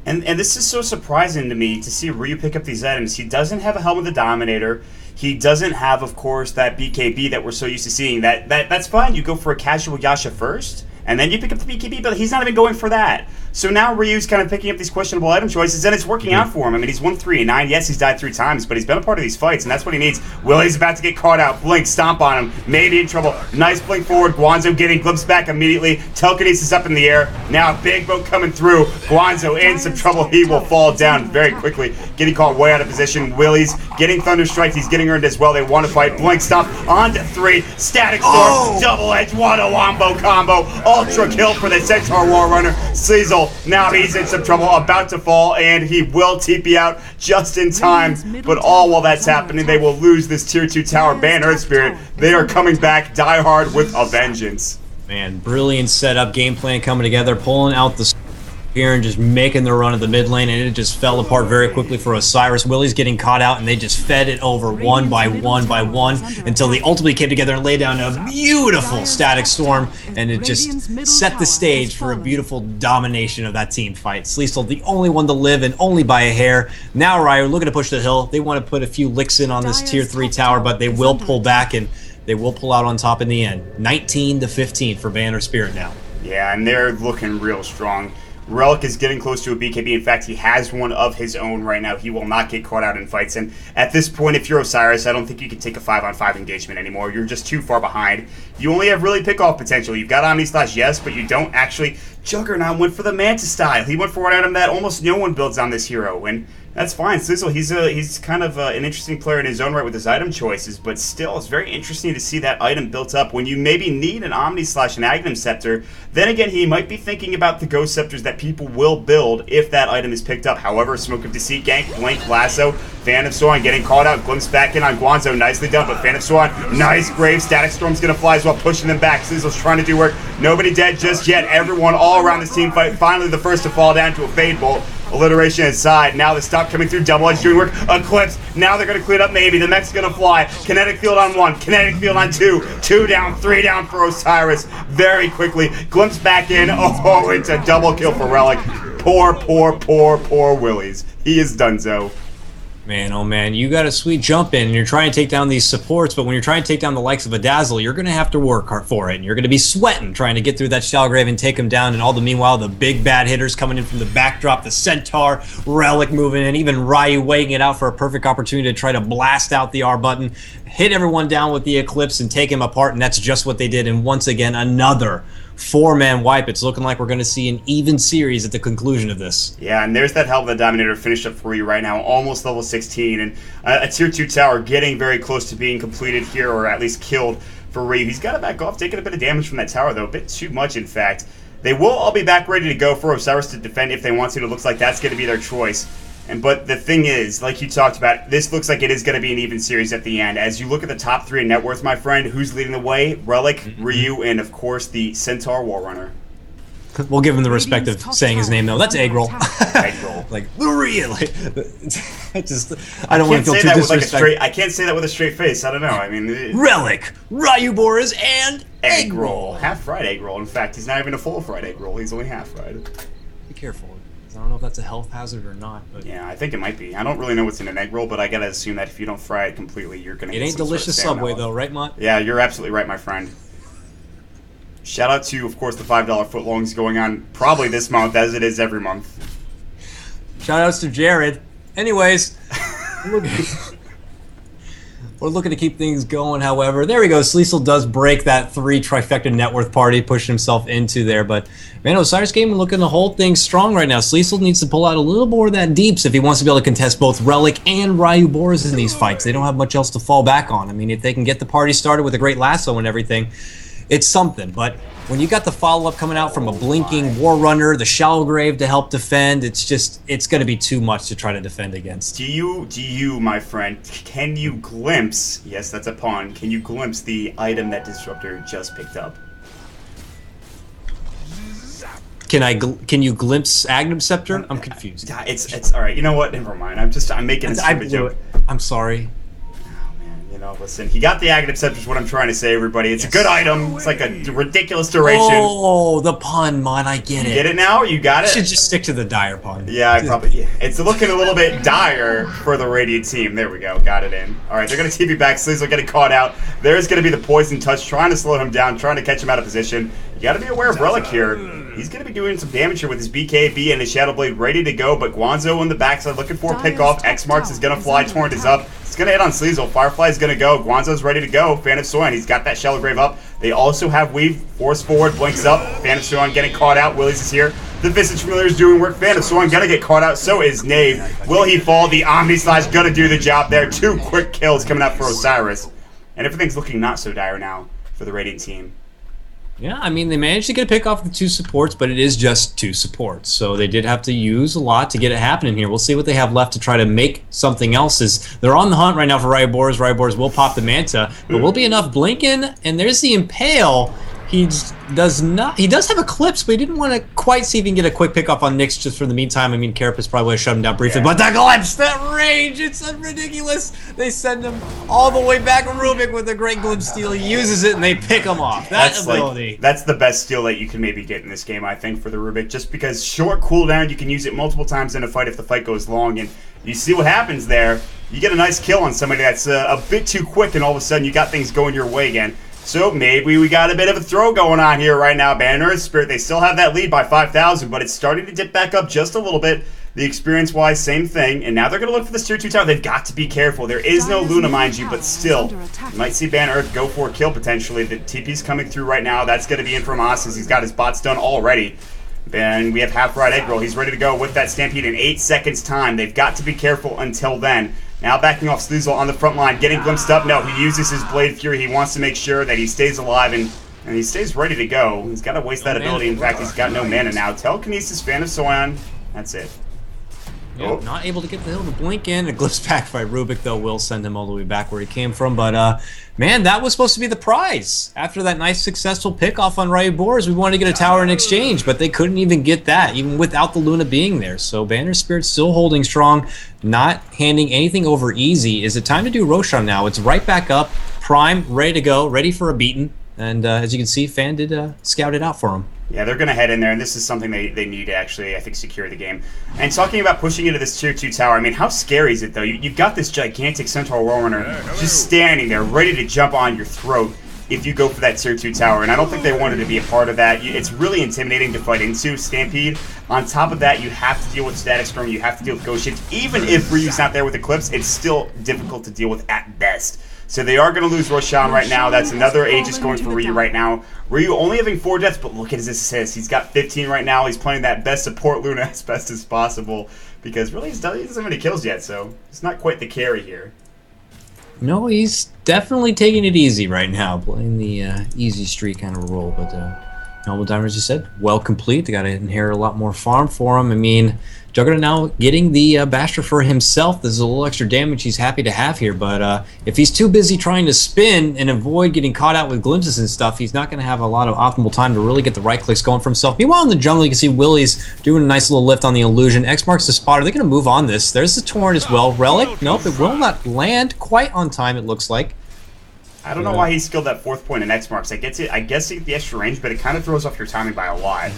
And this is so surprising to me to see Ryu pick up these items. He doesn't have a Helm of the Dominator. He doesn't have, of course, that BKB that we're so used to seeing. That's fine. You go for a casual Yasha first, and then you pick up the BKB, but he's not even going for that. So now Ryu's kind of picking up these questionable item choices, and it's working out for him. I mean, he's won 3 and 9. Yes, he's died 3 times, but he's been a part of these fights, and that's what he needs. Willie's about to get caught out. Blink, stomp on him. Maybe in trouble. Nice blink forward. Guanzo getting glimpsed back immediately. Telekinesis up in the air. Now a big boat coming through. Guanzo in some trouble. He will fall down very quickly. Getting caught way out of position. Willie's getting Thunder Strikes. He's getting earned as well. They want to fight. Blink, stomp on to 3. Static Storm. Double-edged. What a wombo combo. Ultra kill for the Centaur War Runner. Sleazel. Now he's in some trouble, about to fall, and he will TP out just in time. But all while that's happening, they will lose this tier 2 tower. Ban Earthspirit. They are coming back, die hard with a vengeance. Man, brilliant setup, game plan coming together, pulling out the here and just making the run of the mid lane, and it just fell apart very quickly for Osiris. Willie's getting caught out, and they just fed it over one by one by one until they ultimately came together and laid down a beautiful static storm, and it just set the stage for a beautiful domination of that team fight. Sleazel, the only one to live, and only by a hair. Now Ryu looking to push the hill. They want to put a few licks in on this tier 3 tower, but they will pull back, and they will pull out on top in the end. 19-15 for Ban Earthspirit now. Yeah, and they're looking real strong. Relic is getting close to a BKB. In fact, he has one of his own right now. He will not get caught out in fights. And at this point, if you're Osiris, I don't think you can take a 5-on-5 engagement anymore. You're just too far behind. You only have really pick-off potential. You've got Omni Slash, yes, but you don't actually. Juggernaut went for the Manta style. He went for an item that almost no one builds on this hero. And that's fine. Sleazel, he's kind of an interesting player in his own right with his item choices, but still, it's very interesting to see that item built up when you maybe need an Omni Slash and Agnum Scepter. Then again, he might be thinking about the Ghost Scepters that people will build if that item is picked up. However, Smoke of Deceit gank, Blink, Lasso, Fan of Swan getting caught out, glimpse back in on Guanzo, nicely done, but Fan of Swan, nice grave, Static Storm's gonna fly as well, pushing them back. Sleazel's trying to do work, nobody dead just yet, everyone all around this team fight, finally the first to fall down to a Fade Bolt. Alliteration inside. Now the stop coming through. Double Edge doing work. Eclipse. Now they're going to clean up maybe. The mech's going to fly. Kinetic Field on 1. Kinetic Field on 2. 2 down. 3 down for Osiris. Very quickly. Glimpse back in. Oh, it's a double kill for Relic. Poor, poor, poor, poor Willies. He is donezo. Man, oh man, you got a sweet jump in, and you're trying to take down these supports, but when you're trying to take down the likes of a Dazzle, you're going to have to work hard for it, and you're going to be sweating trying to get through that Shallow Grave and take them down, and all the meanwhile, the big bad hitters coming in from the backdrop, the Centaur, Relic moving in, even Ryu weighing it out for a perfect opportunity to try to blast out the R button, hit everyone down with the Eclipse, and take him apart, and that's just what they did, and once again, another 4-man wipe. It's looking like we're going to see an even series at the conclusion of this. Yeah, and there's that Hell of the Dominator finished up for you right now, almost level 16, and a tier 2 tower getting very close to being completed here, or at least killed for Ryu. He's got to back off, taking a bit of damage from that tower, though, a bit too much, in fact. They will all be back ready to go for Osiris to defend if they want to. It looks like that's going to be their choice. But the thing is, like you talked about, this looks like it is going to be an even series at the end. As you look at the top 3 in net worth, my friend, who's leading the way? Relic, Ryu, and of course the Centaur War Runner. We'll give him the respect of saying his name, though. That's Eggroll. Eggroll. Like, really? I don't want to feel too disrespectful. I can't say that with a straight face. I don't know. I mean... Relic, Ryu Boris, and Eggroll. Half fried Eggroll. In fact, he's not even a full fried Eggroll. He's only half fried. Be careful. I don't know if that's a health hazard or not, but yeah, I think it might be. I don't really know what's in an egg roll, but I gotta assume that if you don't fry it completely, you're gonna get it ain't some delicious sort of Subway salmonella. though, right, Mott? Yeah, you're absolutely right, my friend. Shout out to, of course, the $5 footlongs going on probably this month, as it is every month. Shout outs to Jared. Anyways, we're looking to keep things going, however. There we go. Sleazel does break that 3 trifecta net worth party, pushing himself into there. But, man, Osiris Gaming looking to hold things strong right now. Sleazel needs to pull out a little more of that deeps if he wants to be able to contest both Relic and Ryu Boris in these fights. They don't have much else to fall back on. I mean, if they can get the party started with a great lasso and everything, it's something. But when you got the follow-up coming out from a blinking War Runner, the Shallow Grave to help defend, it's going to be too much to try to defend against. Do you, my friend, can you glimpse, yes, that's a pun, can you glimpse the item that Disruptor just picked up? Can you glimpse Agnum Scepter? I'm confused. It's all right. You know what? Never mind. I'm making a stupid joke. I'm sorry. No, listen, he got the Agnum Scepter is what I'm trying to say, everybody. It's a good item. It's like a ridiculous duration. Oh, the pun, Mon, I get it. Get it now? You got it? You should just stick to the dire pun. Yeah, it's looking a little bit dire for the Radiant team. There we go. Got it in. All right, they're going to TP back. Sleazel getting caught out. There's going to be the Poison Touch, trying to slow him down, trying to catch him out of position. You got to be aware of Relic here. He's going to be doing some damage here with his BKB and his Shadow Blade ready to go, but Guanzo on the backside looking for a pickoff. X-Marks is going to fly, Torrent is up. It's going to hit on Sleazel. Firefly is going to go. Guanzo's ready to go. Fan of Soin, he's got that Shallow Grave up. They also have Weave. Force forward, blinks up. Fan of Soin getting caught out. Willies is here. The Visage Familiar is doing work. Fan of Soin going to get caught out. So is Knave. Will he fall? The Omni Slash going to do the job there. 2 quick kills coming out for Osiris. And everything's looking not so dire now for the Radiant team. Yeah, I mean, they managed to get a pick off the 2 supports, but it is just 2 supports. So they did have to use a lot to get it happening here. We'll see what they have left to try to make something else. As they're on the hunt right now for Ryoboros. Ryoboros will pop the Manta, but will be enough blinking. And there's the Impale. He does have Eclipse, but he didn't want to quite see if he can get a quick pick up on Nyx just for the meantime. I mean, Carapace probably would have shut him down briefly, but that glimpse, that range, it's ridiculous. They send him all the way back. Rubik with a great glimpse steal. He uses it, and they pick him off. That's ability. That's the best steal that you can maybe get in this game, I think, for the Rubik, just because short cooldown, you can use it multiple times in a fight if the fight goes long, and you see what happens there. You get a nice kill on somebody that's a bit too quick, and all of a sudden you got things going your way again. So maybe we got a bit of a throw going on here right now. Ban and Earthspirit, they still have that lead by 5,000, but it's starting to dip back up just a little bit. The experience-wise, same thing. And now they're going to look for this tier 2 tower. They've got to be careful. There is no Luna, mind you, but still, you might see Ban Earth go for a kill potentially. The TP's coming through right now. That's going to be in from Osiris. He's got his bots done already. And we have half-right egg roll. He's ready to go with that Stampede in 8 seconds' time. They've got to be careful until then. Now backing off Sleazel on the front line, getting glimpsed up. No, he uses his Blade Fury. He wants to make sure that he stays alive and he stays ready to go. He's got to waste that ability. In fact, he's got no mana now. Telekinesis, Fan of Soin. That's it. Yep, not able to get the hill to blink in. A glimpse back by Rubik, though, will send him all the way back where he came from. But, man, that was supposed to be the prize. After that nice, successful pick-off on Ryoboros, we wanted to get a tower in exchange, but they couldn't even get that, even without the Luna being there. So Banner Spirit still holding strong, not handing anything over easy. Is it time to do Roshan now? It's right back up, prime, ready to go, ready for a beaten. And as you can see, Fan did scout it out for him. Yeah, they're going to head in there, and this is something they need to actually, I think, secure the game. And talking about pushing into this tier 2 tower, I mean, how scary is it, though? You've got this gigantic Centaur Warrunner just standing there, ready to jump on your throat if you go for that tier 2 tower. And I don't think they wanted to be a part of that. It's really intimidating to fight into Stampede. On top of that, you have to deal with Static Storm, you have to deal with Ghost Shift. Even if Ryu's not there with Eclipse, it's still difficult to deal with at best. So they are going to lose Roshan right now. That's another Aegis going for Ryu right now. Ryu only having 4 deaths, but look at his assists. He's got 15 right now. He's playing that best support Luna as best as possible because really he doesn't have any kills yet, so it's not quite the carry here. No, he's definitely taking it easy right now, playing the easy streak kind of role. But Noble Diamond, as you said, well complete. They got to inherit a lot more farm for him. I mean, Juggernaut now getting the Basher for himself. This is a little extra damage he's happy to have here, but if he's too busy trying to spin and avoid getting caught out with glimpses and stuff, he's not going to have a lot of optimal time to really get the right clicks going for himself. Meanwhile, in the jungle, you can see Willie's doing a nice little lift on the illusion. X marks the spot. Are they going to move on this? There's the Torrent as well. Relic? Nope, it will not land quite on time, it looks like. I don't know why he skilled that 4th point in X marks. I guess you get the extra range, but it kind of throws off your timing by a lot.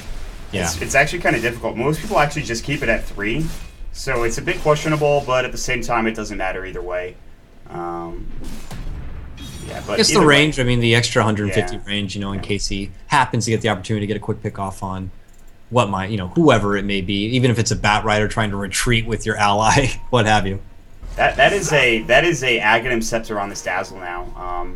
Yeah. It's actually kind of difficult. Most people actually just keep it at 3, so it's a bit questionable, but at the same time, it doesn't matter either way. Yeah, but I guess the range, I mean, the extra 150 range, you know, in case he happens to get the opportunity to get a quick pick off on what might, you know, whoever it may be, even if it's a Bat Rider trying to retreat with your ally, what have you. That is a Aghanim Scepter on this Dazzle now.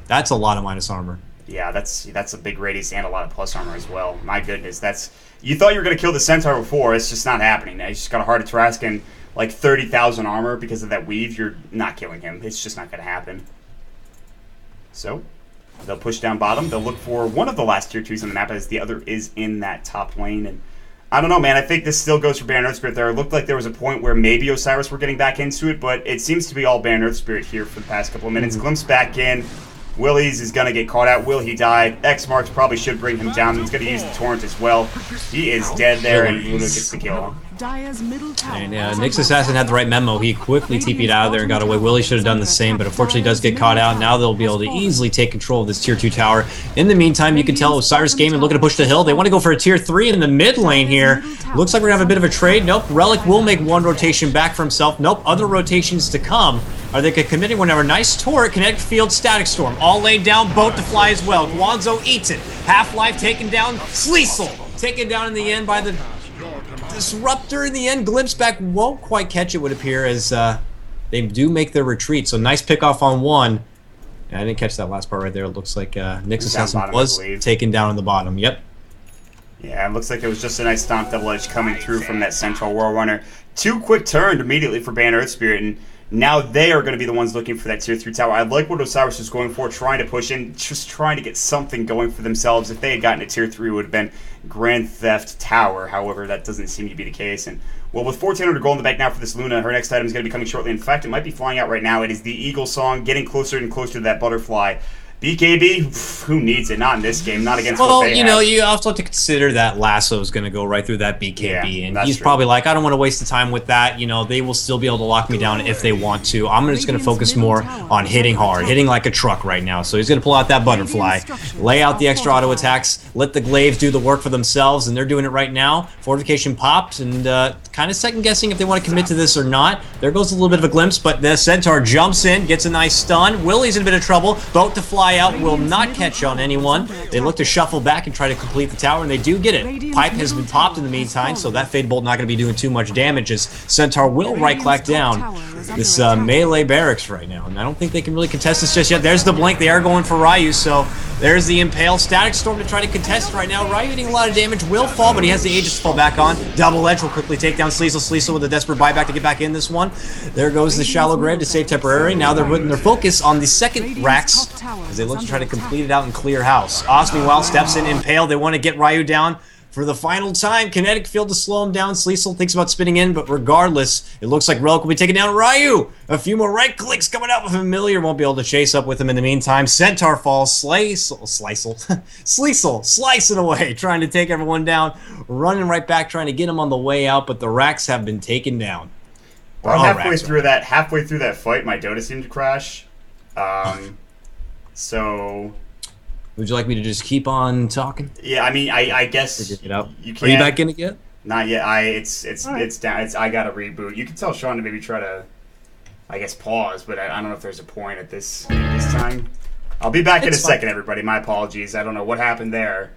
That's a lot of minus armor. Yeah, that's a big radius and a lot of plus armor as well. My goodness, you thought you were gonna kill the Centaur before. It's just not happening. Now he's just got a Heart of Trask and like 30,000 armor because of that weave. You're not killing him. It's just not gonna happen. So they'll push down bottom. They'll look for one of the last tier 2s on the map as the other is in that top lane. And I don't know, man. I think this still goes for Ban Earthspirit there. It looked like there was a point where maybe Osiris were getting back into it, but it seems to be all Ban Earthspirit here for the past couple of minutes. Glimpse back in. Willie's is going to get caught out. Will he die? X marks probably should bring him down. He's going to use the Torrent as well. He is dead there, and Luna gets the kill. And Nyx Assassin had the right memo. He quickly TP'd out of there and got away. Willie should have done the same, but unfortunately does get caught out. Now they'll be able to easily take control of this tier 2 tower. In the meantime, you can tell Osiris Gaming looking to push the hill. They want to go for a tier 3 in the mid lane here. Looks like we're going to have a bit of a trade. Nope, Relic will make one rotation back for himself. Nope, other rotations to come. Are they committing whenever? Nice turret, Kinetic Field, Static Storm. All laid down, boat to fly as well. Guanzo eats it. Half-Life taken down, Sleazel. taken down in the end by the Disruptor in the end. Glimpse back won't quite catch it, would appear, as they do make their retreat. So nice pick off on one. I didn't catch that last part right there. It looks like Nyx Assassin was taken down on the bottom. Yep. Yeah, it looks like it was just a nice stomp double edge coming through from that Centaur War Runner. 2 quick turned immediately for Ban Earthspirit, and now they are going to be the ones looking for that tier 3 tower. I like what Osiris was going for, trying to push in, just trying to get something going for themselves. If they had gotten a tier 3, it would have been Grand Theft Tower. However, that doesn't seem to be the case. And well, with 1,400 gold in the bank now for this Luna, her next item is going to be coming shortly. In fact, it might be flying out right now. It is the Eagle Song, getting closer and closer to that butterfly. BKB, who needs it? Not in this game, not against what they you know, you also have to consider that Lasso is going to go right through that BKB, and he's probably like, I don't want to waste the time with that. You know, they will still be able to lock me down if they want to. I'm just going to focus more on hitting hard, hitting like a truck right now. So he's going to pull out that butterfly, lay out the extra auto attacks, let the glaives do the work for themselves, and they're doing it right now. Fortification popped, and kind of second-guessing if they want to commit to this or not. There goes a little bit of a glimpse, but the Centaur jumps in, gets a nice stun. Willie's in a bit of trouble. Boat to fly out will not catch on anyone. They look to shuffle back and try to complete the tower, and they do get it. Pipe has been popped in the meantime, so that Fade Bolt not going to be doing too much damage, as Centaur will right-click down this melee barracks right now, and I don't think they can really contest this just yet. There's the blink. They are going for Ryu, so there's the Impale. Static Storm to try to contest right now. Ryu getting a lot of damage, will fall, but he has the Aegis to fall back on. Double Edge will quickly take down Sleezel. Sleezel with a desperate buyback to get back in this one. There goes the Shallow Grave to save temporary. Now they're putting their focus on the second Rax as they look to try to complete it out and clear house. Oz, meanwhile, steps in, Impale. They want to get Ryu down for the final time. Kinetic Field to slow him down. Sleezel thinks about spinning in, but regardless, it looks like Relic will be taking down Ryu. A few more right clicks coming out with Familiar. Won't be able to chase up with him in the meantime. Centaur falls. Sleezel slicing away, trying to take everyone down. Running right back, trying to get him on the way out, but the Racks have been taken down. Well, halfway through that fight, my Dota seemed to crash. So... Would you like me to just keep on talking? Yeah, I mean, I guess you can. Are you back in it yet? Not yet. It's down. I got to reboot. You can tell Sean to maybe try to, I guess, pause, but I don't know if there's a point at this time. I'll be back in a second, everybody. My apologies. I don't know what happened there.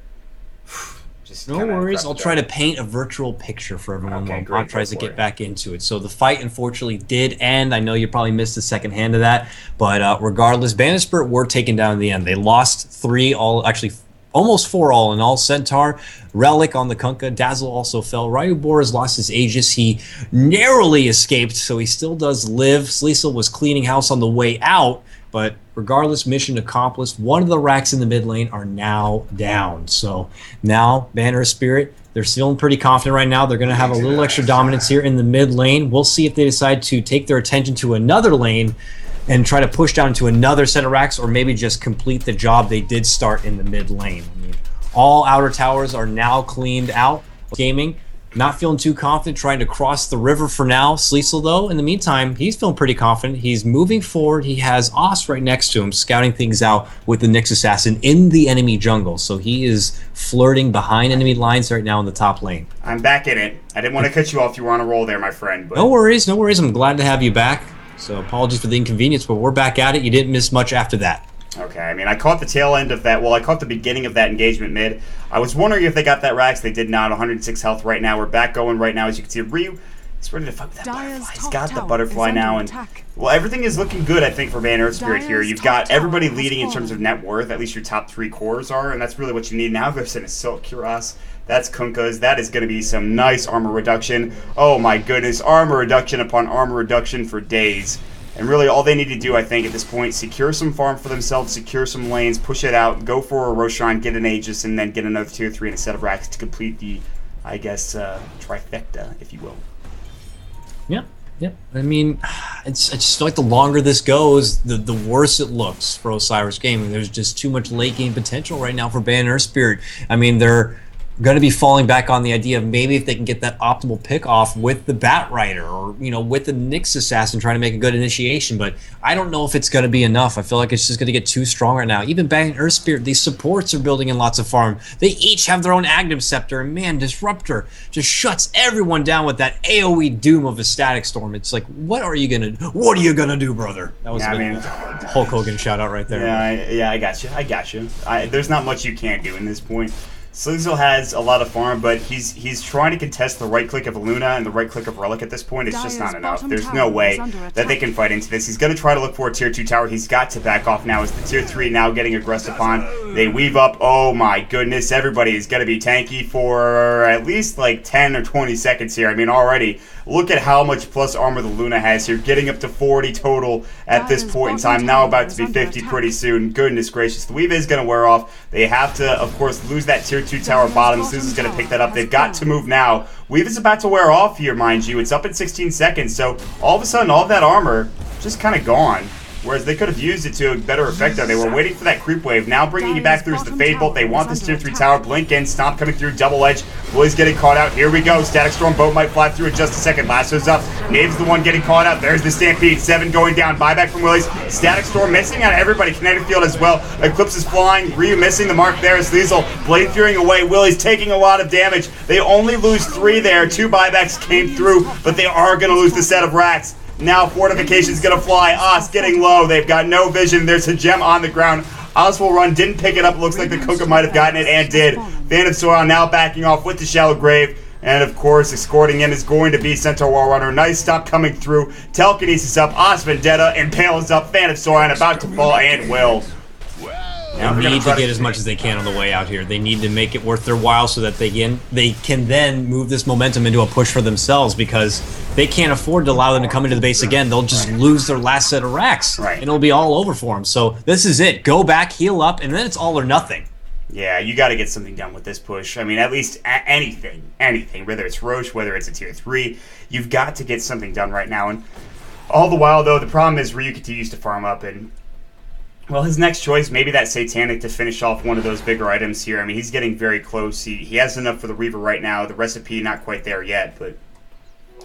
Just no worries. I'll try to paint a virtual picture for everyone while Bot tries to get back into it. So the fight, unfortunately, did end. I know you probably missed the second hand of that, but regardless, Ban Earthspirit were taken down in the end. They lost 3 all, actually almost 4 all in all. Centaur, Relic on the Kunkka, Dazzle also fell. Ryu has lost his Aegis. He narrowly escaped, so he still does live. Sleezel was cleaning house on the way out, but regardless, mission accomplished. One of the Racks in the mid lane are now down. So now, Ban Earthspirit, they're feeling pretty confident right now. They're going to have a little extra dominance here in the mid lane. We'll see if they decide to take their attention to another lane and try to push down to another set of Racks, or maybe just complete the job they did start in the mid lane. I mean, all outer towers are now cleaned out. Gaming, not feeling too confident, trying to cross the river for now. Sleezel, though, in the meantime, he's feeling pretty confident. He's moving forward. He has Os right next to him, scouting things out with the Nyx Assassin in the enemy jungle. So he is flirting behind enemy lines right now in the top lane. I'm back in it. I didn't want to cut you off. You were on a roll there, my friend. But... No worries, no worries. I'm glad to have you back. So apologies for the inconvenience, but we're back at it. You didn't miss much after that. Okay, I mean, I caught the tail end of that. Well, I caught the beginning of that engagement mid. I was wondering if they got that Rax. They did not. 106 health right now. We're back going right now. As you can see, Ryu is ready to fight with that butterfly. He's got the butterfly now. And, well, everything is looking good, I think, for Ban Earthspirit here. You've got everybody leading in terms of net worth. At least your top 3 cores are, and that's really what you need. Now there's an Assault Cuirass. That's Kunkka's. That is going to be some nice armor reduction. Oh, my goodness. Armor reduction upon armor reduction for days. And really, all they need to do, I think, at this point, secure some farm for themselves, secure some lanes, push it out, go for a Roshan, get an Aegis, and then get another tier 3 and a set of Racks to complete the, I guess, trifecta, if you will. Yeah, yeah. I mean, it's just like the longer this goes, the worse it looks for Osiris Gaming. There's just too much late game potential right now for Ban Earthspirit. I mean, they're going to be falling back on the idea of maybe if they can get that optimal pick off with the Bat Rider, or with the Nyx Assassin, trying to make a good initiation. But I don't know if it's going to be enough. I feel like it's just going to get too strong right now. Even Ban Earthspirit, these supports are building in lots of farm. They each have their own Aghanim Scepter, and man, Disruptor just shuts everyone down with that AoE doom of a Static Storm. It's like, what are you gonna do, brother? That was Hulk Hogan shout out right there. Yeah, I got you. There's not much you can do in this point. Sleazel has a lot of farm, but he's trying to contest the right click of Luna and the right click of Relic at this point. It's just not enough. There's no way that they can fight into this. He's going to try to look for a tier 2 tower. He's got to back off now as the tier 3 now getting aggressive on. They weave up. Oh my goodness, everybody is going to be tanky for at least like 10 or 20 seconds here. I mean, already, look at how much plus armor the Luna has here, getting up to 40 total at this point in time. Now about to be 50 pretty soon. Goodness gracious, the weave is going to wear off. They have to, of course, lose that tier 2 tower bottom. Susan's going to pick that up. They've got to move now. Weave is about to wear off here, mind you. It's up in 16 seconds, so all of a sudden, all of that armor just kind of gone. Whereas they could have used it to a better effect there. They were waiting for that creep wave. Now bringing you back through is the Fade Bolt. They want this tier 3 tower. Blink in. Stomp coming through. Double Edge. Willie's getting caught out. Here we go. Static Storm boat might fly through in just a second. Lasso's up. Knave's the one getting caught out. There's the Stampede. 7 going down. Buyback from Willie's. Static Storm missing out everybody. Kinetic Field as well. Eclipse is flying. Ryu missing the mark there. Sleazel Blade Furying away. Willie's taking a lot of damage. They only lose 3 there. 2 buybacks came through, but they are going to lose the set of racks. Now Fortification's gonna fly. Os getting low. They've got no vision. There's a gem on the ground. Os will run. Didn't pick it up. Looks like the Kunkka might have gotten it and did. Fan of Soil now backing off with the Shallow Grave. And of course, escorting him is going to be Centaur Warrunner. Nice stop coming through. Telekinesis up. Os Vendetta. Impale is up. Fan of Soil about to fall and will. They need to get as much as they can on the way out here. They need to make it worth their while so that they can then move this momentum into a push for themselves, because they can't afford to allow them to come into the base again. They'll just lose their last set of racks, and it'll be all over for them. So this is it. Go back, heal up, and then it's all or nothing. Yeah, you got to get something done with this push. I mean, at least anything, whether it's Roche, whether it's a tier 3, you've got to get something done right now. And all the while, though, the problem is Ryu continues to farm up, and well, his next choice, maybe that Satanic to finish off one of those bigger items here. I mean, he's getting very close. He has enough for the Reaver right now. The recipe, not quite there yet, but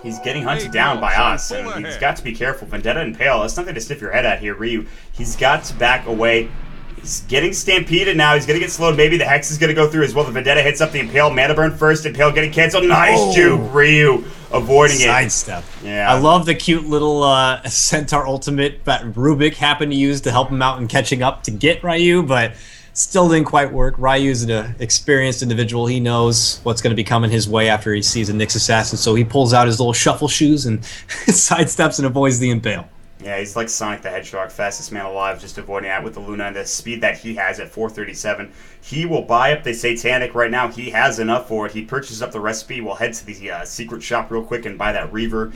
he's getting hunted down by us. And he's got to be careful. Vendetta and Pale, that's nothing to sniff your head at here, Ryu. He's got to back away. He's getting stampeded now. He's going to get slowed. Maybe the Hex is going to go through as well. The Vendetta hits up the Impale. Mana Burn first. Impale getting canceled. Nice juke. Ryu avoiding it. Sidestep. Yeah. I love the cute little Centaur ultimate that Rubik happened to use to help him out in catching up to get Ryu, but still didn't quite work. Ryu's an experienced individual. He knows what's going to be coming his way after he sees a Nyx Assassin, so he pulls out his little shuffle shoes and sidesteps and avoids the Impale. Yeah, he's like Sonic the Hedgehog, fastest man alive, just avoiding that with the Luna and the speed that he has at 437. He will buy up the Satanic right now. He has enough for it. He purchases up the recipe. We'll head to the secret shop real quick and buy that Reaver.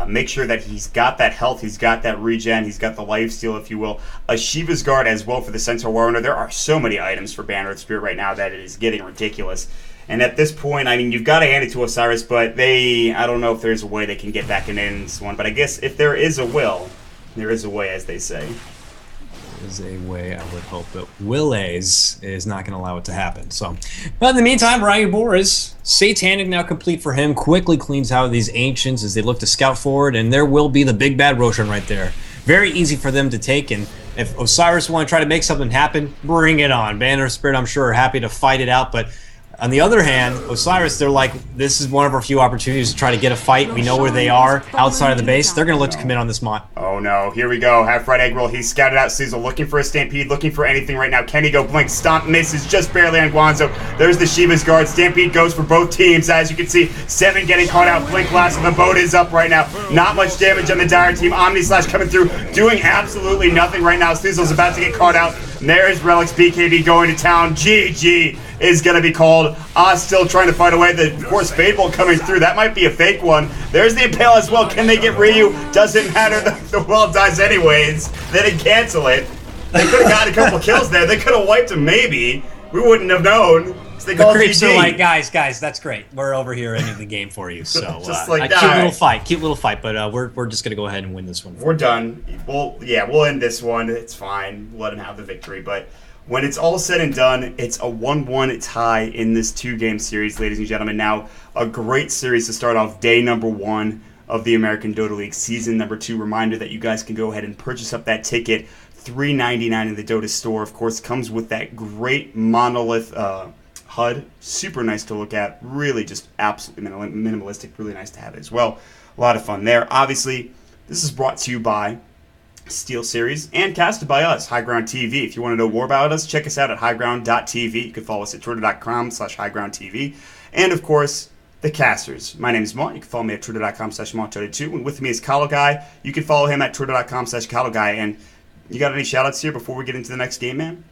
Make sure that he's got that health, he's got that regen, he's got the lifesteal, if you will. A Shiva's Guard as well for the Centaur Warrunner. There are so many items for Banner Earthspirit right now that it is getting ridiculous. And at this point, I mean, you've got to hand it to Osiris, but I don't know if there's a way they can get back in this one. But I guess if there is a will, there is a way, as they say. There is a way, I would hope, but Willays is not going to allow it to happen. So, but in the meantime, Ryu Boris, Satanic now complete for him, quickly cleans out these Ancients as they look to scout forward, and there will be the big bad Roshan right there. Very easy for them to take, and if Osiris want to try to make something happen, bring it on. Banner Spirit, I'm sure, are happy to fight it out, but on the other hand, Osiris, they're like, this is one of our few opportunities to try to get a fight. We know where they are outside of the base. They're going to look to commit on this Mont. Oh no, here we go. Half right egg roll. He's scouted out Sleazel, looking for a Stampede, looking for anything right now. Can he go blink? Stomp misses just barely on Guanzo. There's the Shiva's Guard. Stampede goes for both teams. As you can see, 7 getting caught out. Blink last, and the boat is up right now. Not much damage on the Dire team. Omni Slash coming through, doing absolutely nothing right now. Sleazel's about to get caught out. And there's Relics BKB going to town. GG is going to be called. Oz still trying to fight away. Of course, Fade Bolt coming through. That might be a fake one. There's the Impale as well. Can they get Ryu? Doesn't matter. The well dies anyways. They didn't cancel it. They could have got a couple kills there. They could have wiped him maybe. We wouldn't have known. The creeps are like, guys, that's great. We're over here ending the game for you. So just like cute little fight. But we're just gonna go ahead and win this one. We're done. We'll end this one. It's fine. Let him have the victory. But when it's all said and done, it's a 1-1 tie in this 2-game series, ladies and gentlemen. Now, a great series to start off day number 1 of the American Dota League season number 2. Reminder that you guys can go ahead and purchase up that ticket, $3.99 in the Dota store. Of course, comes with that great monolith HUD, super nice to look at, really just absolutely minimalistic, really nice to have it as well. A lot of fun there. Obviously, this is brought to you by Steel Series, and casted by us, High Ground TV. If you want to know more about us, check us out at highground.tv. You can follow us at twitter.com/highgroundtv. And of course, the casters. My name is Mont. You can follow me at twitter.com/Mont32. And with me is Kalo Guy. You can follow him at twitter.com/Kalo Guy. And you got any shout outs here before we get into the next game, man?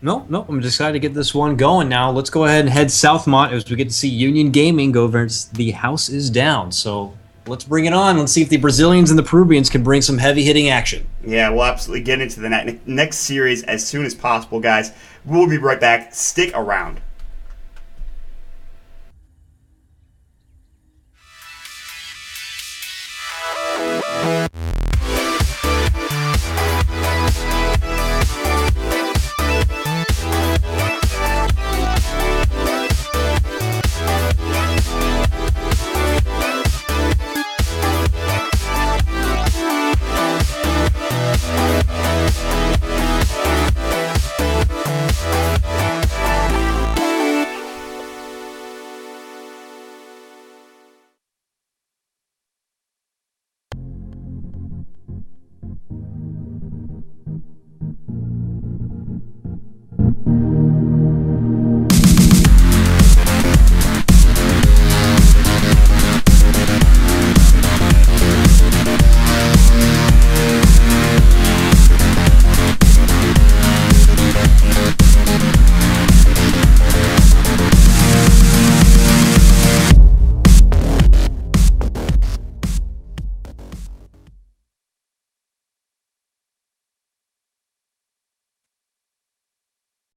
No, I'm just excited to get this one going now. Let's go ahead and head Southmont as we get to see Union Gaming go versus The House is Down. So let's bring it on. Let's see if the Brazilians and the Peruvians can bring some heavy-hitting action. Yeah, we'll absolutely get into the next series as soon as possible, guys. We'll be right back. Stick around.